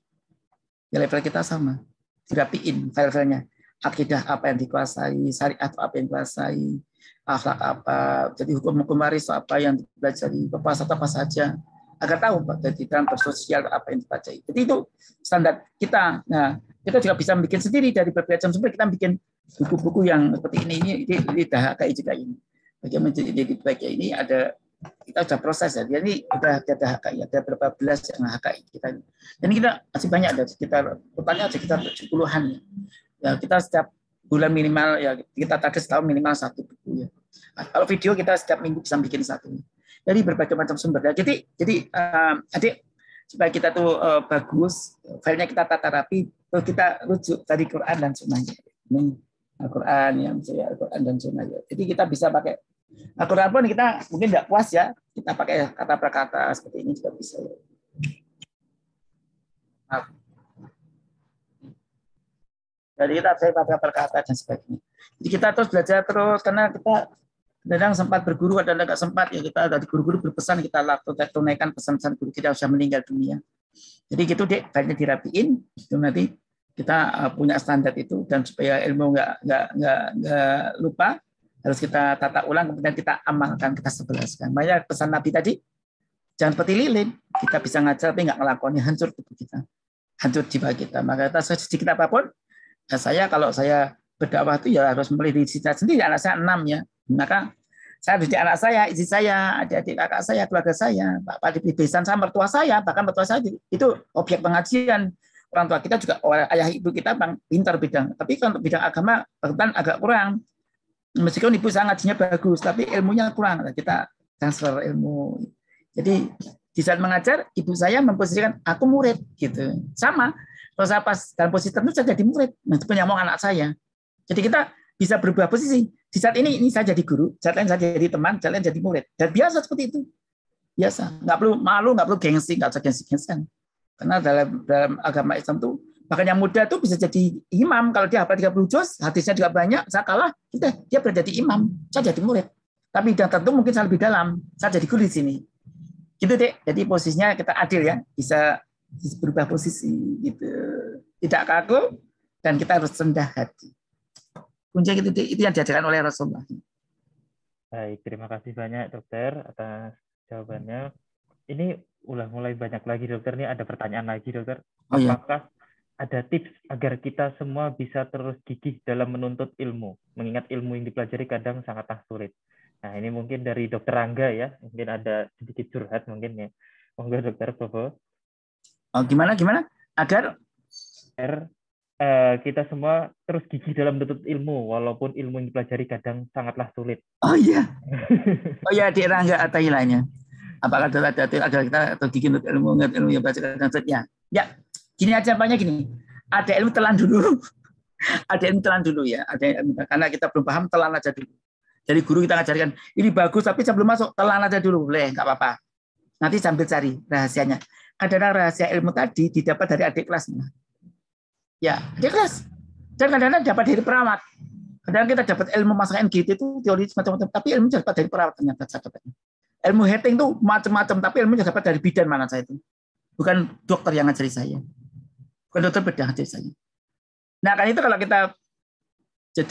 Ya, level kita sama. Dirapiin file-filenya. Akidah apa yang dikuasai, syariat apa yang dikuasai, akhlak apa, jadi hukum-hukum waris apa yang dipelajari, puasa apa saja, agar tahu Pak, jadi dalam bersosial apa yang dipelajari. Jadi itu standar kita. Nah, kita juga bisa bikin sendiri dari berbagai macam sumber. Kita bikin buku-buku yang seperti ini HKI juga ini. Bagaimana jadi bagian ini ada, kita sudah proses ya. Jadi udah ada HKI, ada berapa belas yang HKI kita. Dan kita masih banyak, ada sekitar totalnya ada sekitar 70-an ya. Ya, kita setiap bulan minimal ya kita target setahun minimal 1 buku ya. Nah, kalau video kita setiap minggu bisa bikin 1. Jadi berbagai macam sumber. Ya, jadi adik supaya kita tuh bagus, filenya kita tata rapi, terus kita rujuk dari Quran dan Sunnah. Ini Al-Quran yang saya Al-Quran dan Sunnah. Ya. Jadi kita bisa pakai Al-Quran pun kita mungkin tidak puas ya, kita pakai kata per kata seperti ini juga bisa. Ya. Nah. Jadi kita saya kata per kata dan sebagainya. Jadi kita terus belajar terus karena kita kadang sempat berguru, kadang nggak sempat ya, kita dari guru-guru berpesan kita tunaikan pesan-pesan guru kita sudah meninggal dunia. Jadi gitu Dek, banyak dirapiin itu nanti kita punya standar itu, dan supaya ilmu nggak lupa harus kita tata ulang, kemudian kita amalkan, kita sebelaskan. Makanya pesan Nabi tadi jangan seperti lilin, kita bisa ngajar tapi nggak ngelakoni, hancur tubuh kita, hancur jiwa kita. Maka kita sedikit apapun, kalau saya berdakwah itu ya harus memilih diri saya sendiri. Anak saya 6 ya, maka saya harus di anak saya, istri saya, adik-adik kakak saya, keluarga saya, bapak di besan saya, mertua saya, bahkan mertua saya itu objek pengajian. Orang tua kita juga, ayah ibu kita pintar bidang, tapi kalau untuk bidang agama bahkan agak kurang. Meskipun ibu saya ngajinya bagus, tapi ilmunya kurang. Kita transfer ilmu. Jadi di saat mengajar, ibu saya memposisikan aku murid gitu. Sama. Kalau saya pas dalam posisi tertentu saya jadi murid. Nah, itu yang mau anak saya. Jadi kita bisa berubah posisi. Di saat ini saya jadi guru, saat lain saya jadi teman, saat lain jadi murid. Dan biasa seperti itu. Biasa. Nggak perlu malu, nggak perlu gengsi, nggak usah gengsi-gengsian. Karena dalam agama Islam itu, bahkan yang muda itu bisa jadi imam. Kalau dia hafal 30 juz, hadisnya juga banyak, saya kalah, dia berada jadi imam, saya jadi murid. Tapi yang tertentu mungkin saya lebih dalam, saya jadi guru di sini. Gitu Dek. Jadi posisinya kita adil ya, bisa berubah posisi gitu. Tidak kaku, dan kita harus rendah hati. Kunci itu yang diajarkan oleh Rasulullah. Baik, terima kasih banyak dokter atas jawabannya. Ini udah mulai banyak lagi dokter, ini ada pertanyaan lagi dokter. Apakah ada tips agar kita semua bisa terus gigih dalam menuntut ilmu? Mengingat ilmu yang dipelajari kadang sangatlah sulit. Nah, ini mungkin dari dokter Rangga ya, mungkin ada sedikit curhat mungkin ya. Monggo dokter Bobo. Gimana? Agar kita semua terus gigih dalam menuntut ilmu, walaupun ilmu yang dipelajari kadang sangatlah sulit. Oh iya. Di Rangga Atailanya. Apakah ada agar kita terus gigih untuk ilmu yang belajar kadang sulit ya? Ya, gini aja banyak gini. Ada ilmu telan dulu. Ada ilmu telan dulu ya. Ada ilmu, karena kita belum paham, telan aja dulu. Jadi guru kita ngajarkan, ini bagus tapi sebelum masuk telan aja dulu. Boleh, nggak apa-apa. Nanti sambil cari rahasianya. Kadang rahasia ilmu tadi didapat dari adik kelasnya. Ya, adik kelas. Dan kadang-kadang dapat dari perawat. Kadang kita dapat ilmu masalah NGT itu teori macam-macam, tapi ilmu dapat dari perawat ternyata saya dapatnya. Ilmu heting itu macam-macam, tapi ilmu dapat dari bidan mana saya itu. Bukan dokter yang ngajari saya. Bukan dokter bedah ngajari saya. Nah, kan itu kalau kita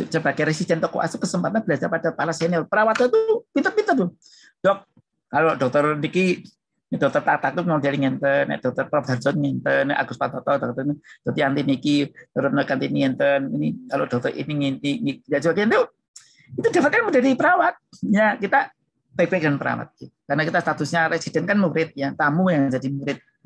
sebagai residen toko asuh kesempatan belajar pada para senior. Perawat itu pintar-pintar tuh. Dok, kalau dokter Diki, dokter Tata itu mau dari ngenten, dokter Prof Harjon ngenten, Agus Patoto, dokter Yanti Niki, dokter Nokantini ngenten, ini kalau dokter ini itu dapat ilmu dari perawat. Ya, kita baik-baik dengan perawat. Karena kita statusnya residen kan murid ya, tamu yang jadi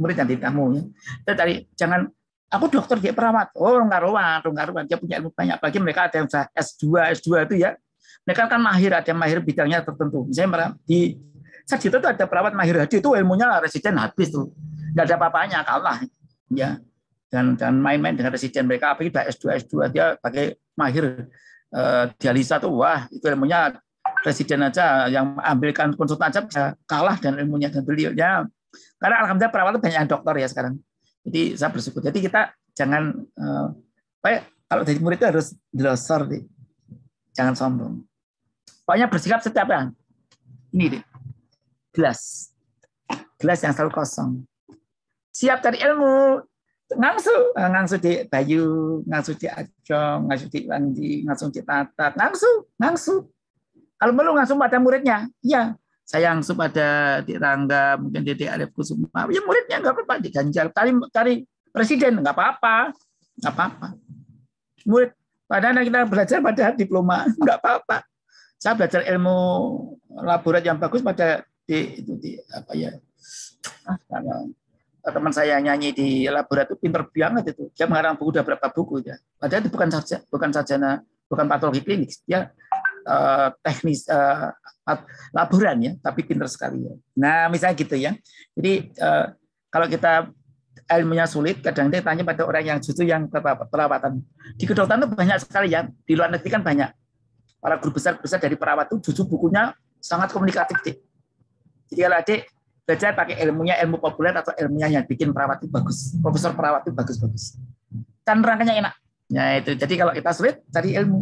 murid nanti tamu ya. Kita tadi jangan aku dokter dia perawat. Oh, ronggaruan. Dia punya ilmu banyak. Apalagi mereka ada yang sudah S2 itu ya. Mereka kan mahir, ada yang mahir bidangnya tertentu. Misalnya di Sarjito itu ada perawat mahir haji, itu ilmunya residen habis tuh. Enggak ada apa-apanya, kalah. Ya. Dan main-main dengan residen mereka, apalagi S2 dia pakai mahir dialisa tuh, wah, itu ilmunya residen aja yang ambilkan konsultan aja bisa kalah dan ilmunya dan beliau ya. Karena alhamdulillah perawat itu banyak yang dokter ya sekarang. Jadi saya bersyukur. Jadi kita jangan kalau jadi murid itu harus dilosor, jangan sombong. Pokoknya bersikap setiap yang ini gelas yang selalu kosong. Siap cari ilmu, ngangsu di Bayu, ngangsu di Ajong, ngangsu di Wandi, ngangsu di Tatat, ngangsu. Kalau perlu ngangsu pada muridnya, iya. Saya ngangsu pada di Rangga, mungkin di Arif Kusuma, ya muridnya nggak apa-apa, di Ganjar, cari presiden nggak apa-apa. Murid, padahal kita belajar pada diploma, nggak apa-apa. Saya belajar ilmu laborat yang bagus pada teman saya nyanyi di laborat itu pinter banget itu. Dia mengarang buku udah berapa buku ya. Padahal itu bukan patologi klinis, dia teknis laboran ya, tapi pinter sekali ya. Nah, misalnya gitu ya. Jadi kalau kita ilmunya sulit, kadang dia tanya pada orang yang justru yang perawatan. Di kedokteran itu banyak sekali ya. Di luar negeri kan banyak. Para guru besar dari perawat itu justru bukunya sangat komunikatif. Jadi kalau adik belajar pakai ilmu populer atau ilmunya yang bikin perawat itu bagus. Profesor perawat itu bagus-bagus. Dan rangkanya enak. Ya itu. Jadi kalau kita sulit, cari ilmu.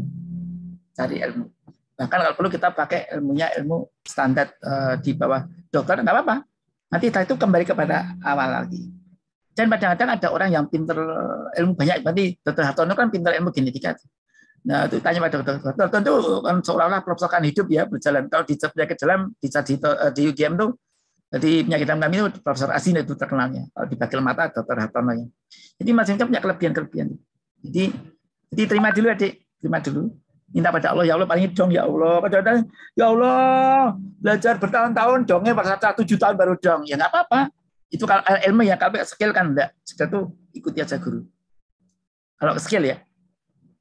Bahkan kalau perlu kita pakai ilmu standar di bawah dokter, nggak apa-apa. Nanti itu kembali kepada awal lagi. Dan kadang-kadang ada orang yang pinter ilmu banyak. Berarti Dr. Hartono kan pinter ilmu genetika. Nah, itu tanya pada dokter itu kan seolah-olah perosokan hidup ya berjalan. Kalau di penyakit dalam di UGM tuh, jadi penyakit dalam kami itu Profesor Asin itu terkenalnya. Kalau di Bakil Mata Dr. Hartono ya. Jadi masing-masing punya kelebihan. Jadi terima dulu adik, minta pada Allah, ya Allah paling dong ya Allah. Kadang-kadang ya Allah belajar bertahun-tahun dongnya pada 1 tahun baru dong. Ya nggak apa-apa. Itu kalau ilmu ya, kalau skill kan enggak. Sudah tuh ikuti aja guru. Kalau skill ya,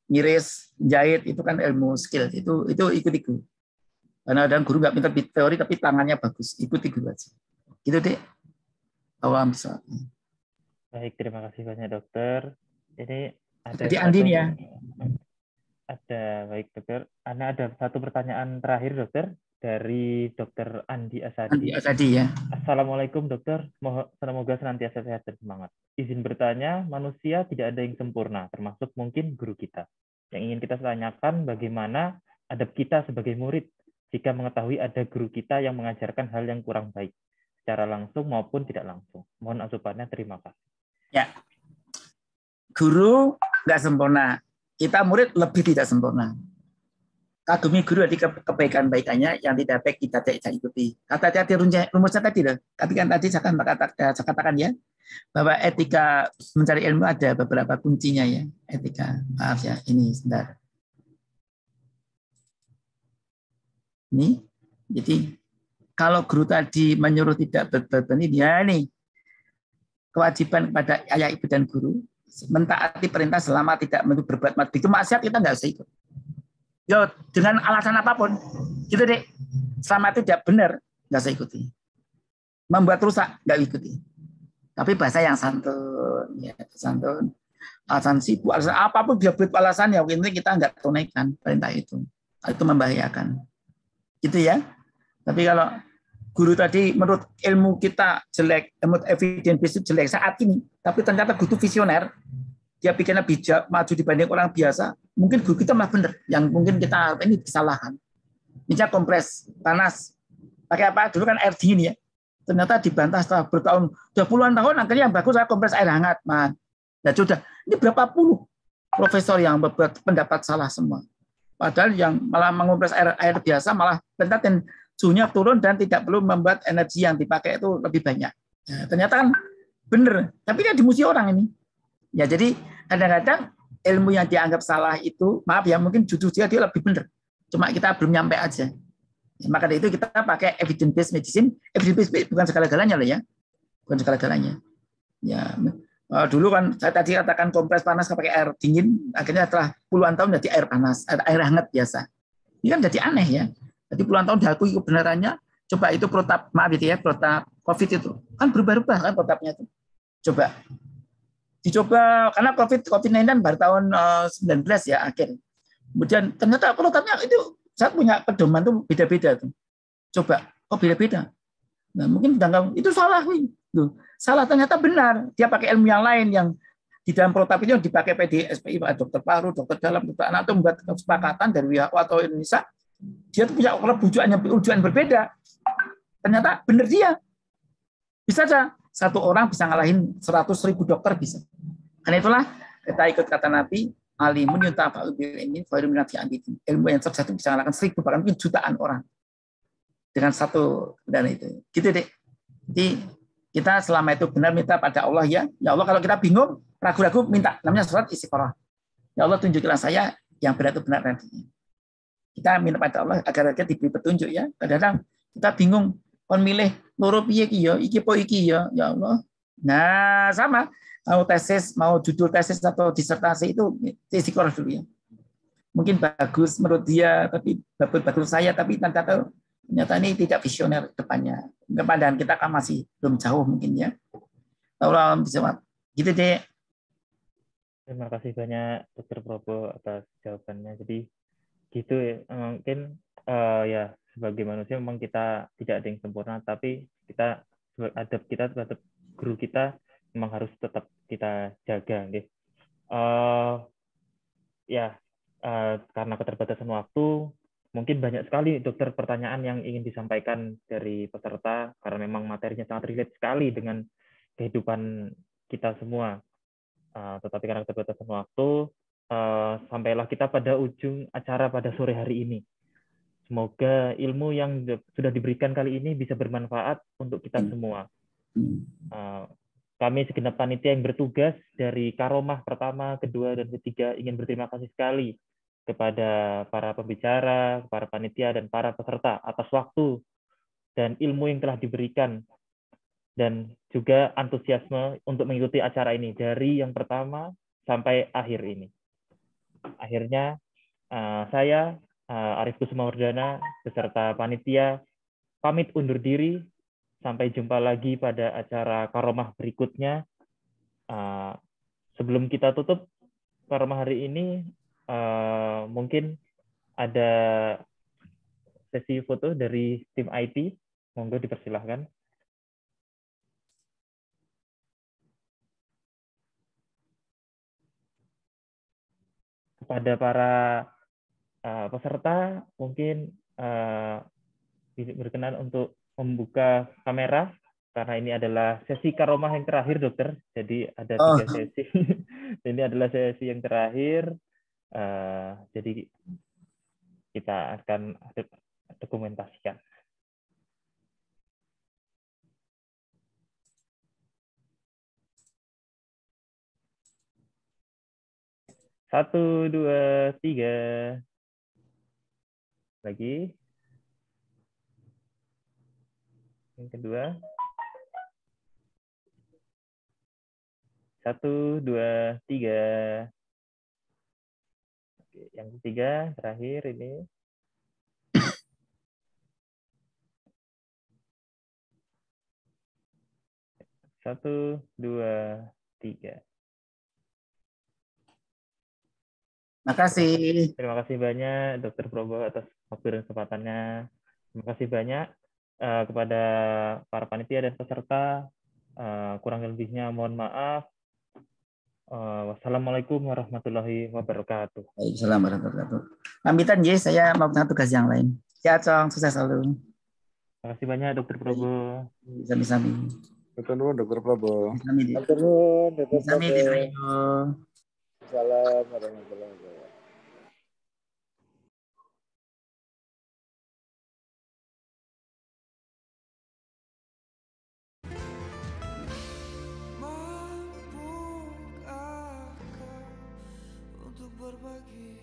ngiris, jahit itu kan ilmu skill. Itu ikuti guru. Karena ada guru nggak pintar teori tapi tangannya bagus. Ikuti guru aja. Gitu deh. Awam bisa. Baik, terima kasih banyak dokter. Ini ada jadi Andin ya. Baik dokter. Ada satu pertanyaan terakhir dokter dari Dokter Andi Asadi. Ya. Assalamualaikum dokter, semoga senantiasa sehat dan semangat. Izin bertanya, manusia tidak ada yang sempurna, termasuk mungkin guru kita. Yang ingin kita tanyakan bagaimana adab kita sebagai murid jika mengetahui ada guru kita yang mengajarkan hal yang kurang baik, secara langsung maupun tidak langsung. Mohon asupannya, terima kasih. Ya, guru nggak sempurna, kita murid lebih tidak sempurna. Kagumi guru di kebaikan-baikannya, yang tidak baik kita tidak ikuti. Kata-kata rumusnya tadi loh. Tapi kan tadi saya katakan ya, bahwa etika mencari ilmu ada beberapa kuncinya ya. Etika, maaf ya, ini sebentar. Ini, jadi kalau guru tadi menyuruh tidak berbuat ya nih, kewajiban kepada ayah ibu dan guru, mentaati perintah selama tidak berbuat itu maksiat, kita nggak usah ikut. Yo, dengan alasan apapun, gitu deh. Selama itu tidak benar, nggak saya ikuti. Membuat rusak, nggak ikuti. Tapi bahasa yang santun, ya santun. Alasan sibuk, alasan apapun dia buat alasan ya, ini kita nggak tunaikan perintah itu. Itu membahayakan. Gitu ya. Tapi kalau guru tadi menurut ilmu kita jelek, menurut evidence based jelek saat ini, tapi ternyata butuh visioner. Dia pikirnya bijak, maju dibanding orang biasa, mungkin guru kita malah benar. Yang mungkin kita ini kesalahan. Misalnya kompres, panas. Pakai apa? Dulu kan air dingin ya. Ternyata dibantah setelah bertahun, sudah puluhan tahun, akhirnya yang bagus saya kompres air hangat. Nah, sudah. Ini berapa puluh profesor yang berbuat pendapat salah semua. Padahal yang malah mengompres air biasa, malah ternyata suhunya turun dan tidak perlu membuat energi yang dipakai itu lebih banyak. Nah, ternyata kan benar. Tapi dia dimusuhi orang ini. Ya, jadi kadang-kadang ilmu yang dianggap salah itu, maaf ya, mungkin jujur dia lebih benar. Cuma kita belum nyampe aja. Ya, maka dari itu kita pakai evidence based medicine. Evidence based bukan segala-galanya loh ya. Bukan segala-galanya. Ya, dulu kan saya tadi katakan kompres panas pakai air dingin, akhirnya setelah puluhan tahun jadi air panas, air hangat biasa. Ini kan jadi aneh ya. Jadi puluhan tahun diakui kebenarannya. Coba itu protap, maaf itu ya, protap COVID itu kan berubah-ubah kan protapnya itu. Dicoba karena COVID-19 baru tahun 19 ya akhir. Kemudian ternyata protapnya itu saya punya pedoman tuh beda-beda tuh. Coba, beda-beda. Nah, mungkin itu salah nih. Loh, salah ternyata benar. Dia pakai ilmu yang lain yang di dalam protap itu yang dipakai PDSPI, dokter paru, dokter dalam, dokter anak itu membuat kesepakatan dari WHO atau Indonesia. Dia punya rujukan berbeda. Ternyata benar dia. Bisa saja satu orang bisa ngalahin 100.000 dokter bisa. Karena itulah kita ikut kata Nabi, alimun yuntafa'u bil ilmi khairum min nafi'in. Ilmu yang satu bisa ngalahkan 1.000 bahkan mungkin jutaan orang dengan satu dan itu. Gitu deh. Jadi kita selama itu benar minta pada Allah ya. Ya Allah, kalau kita bingung, ragu-ragu minta. Namanya surat istiqoroh. Ya Allah, tunjukilah saya yang benar itu benar nantinya. Kita minta pada Allah agar kita diberi petunjuk ya. Kadang-kadang kita bingung, kon milih loro piye iki ya, iki po iki ya, ya Allah. Nah, sama. Mau tesis, mau judul tesis atau disertasi itu istiqoroh dulu ya. Mungkin bagus menurut dia, tapi bagus saya, tapi ternyata ini tidak visioner depannya. Kepadaan kita kan masih belum jauh mungkin ya. Allah bisa gitu deh. Terima kasih banyak Dokter Probo atas jawabannya. Jadi gitu ya, mungkin ya sebagai manusia memang kita tidak ada yang sempurna, tapi kita terhadap guru kita memang harus tetap kita jaga. Okay? Karena keterbatasan waktu, mungkin banyak sekali dokter pertanyaan yang ingin disampaikan dari peserta karena memang materinya sangat relate sekali dengan kehidupan kita semua. Tetapi karena keterbatasan waktu, sampailah kita pada ujung acara pada sore hari ini. Semoga ilmu yang sudah diberikan kali ini bisa bermanfaat untuk kita semua. Kami segenap panitia yang bertugas dari Karomah pertama, kedua, dan ketiga ingin berterima kasih sekali kepada para pembicara, para panitia, dan para peserta atas waktu dan ilmu yang telah diberikan, dan juga antusiasme untuk mengikuti acara ini dari yang pertama sampai akhir ini. Akhirnya, saya, Arif Kusumawardana, beserta panitia, pamit undur diri. Sampai jumpa lagi pada acara Karomah berikutnya. Sebelum kita tutup Karomah hari ini, mungkin ada sesi foto dari tim IT. Monggo dipersilahkan. Kepada para peserta, mungkin berkenan untuk membuka kamera, karena ini adalah sesi Karomah yang terakhir, dokter. Jadi ada 3 sesi. Ini adalah sesi yang terakhir. Jadi kita akan dokumentasikan. Satu, dua, tiga. Lagi. Yang kedua. 1, 2, 3. Oke, yang ketiga, terakhir ini. Satu, dua, tiga. Makasih. Terima kasih banyak Dokter Probo atas waktu dan kesempatannya. Terima kasih banyak kepada para panitia dan peserta. Kurang lebihnya mohon maaf. Wassalamualaikum warahmatullahi wabarakatuh. Waalaikumsalam warahmatullahi wabarakatuh. Pamitan ya, saya mau tugas yang lain. Ya, Cong, sukses selalu. Terima kasih banyak Dokter Probo. Sami-sami. Dokter Probo. Sami. Sami. Salam warahmatullahi wabarakatuh. Berbagi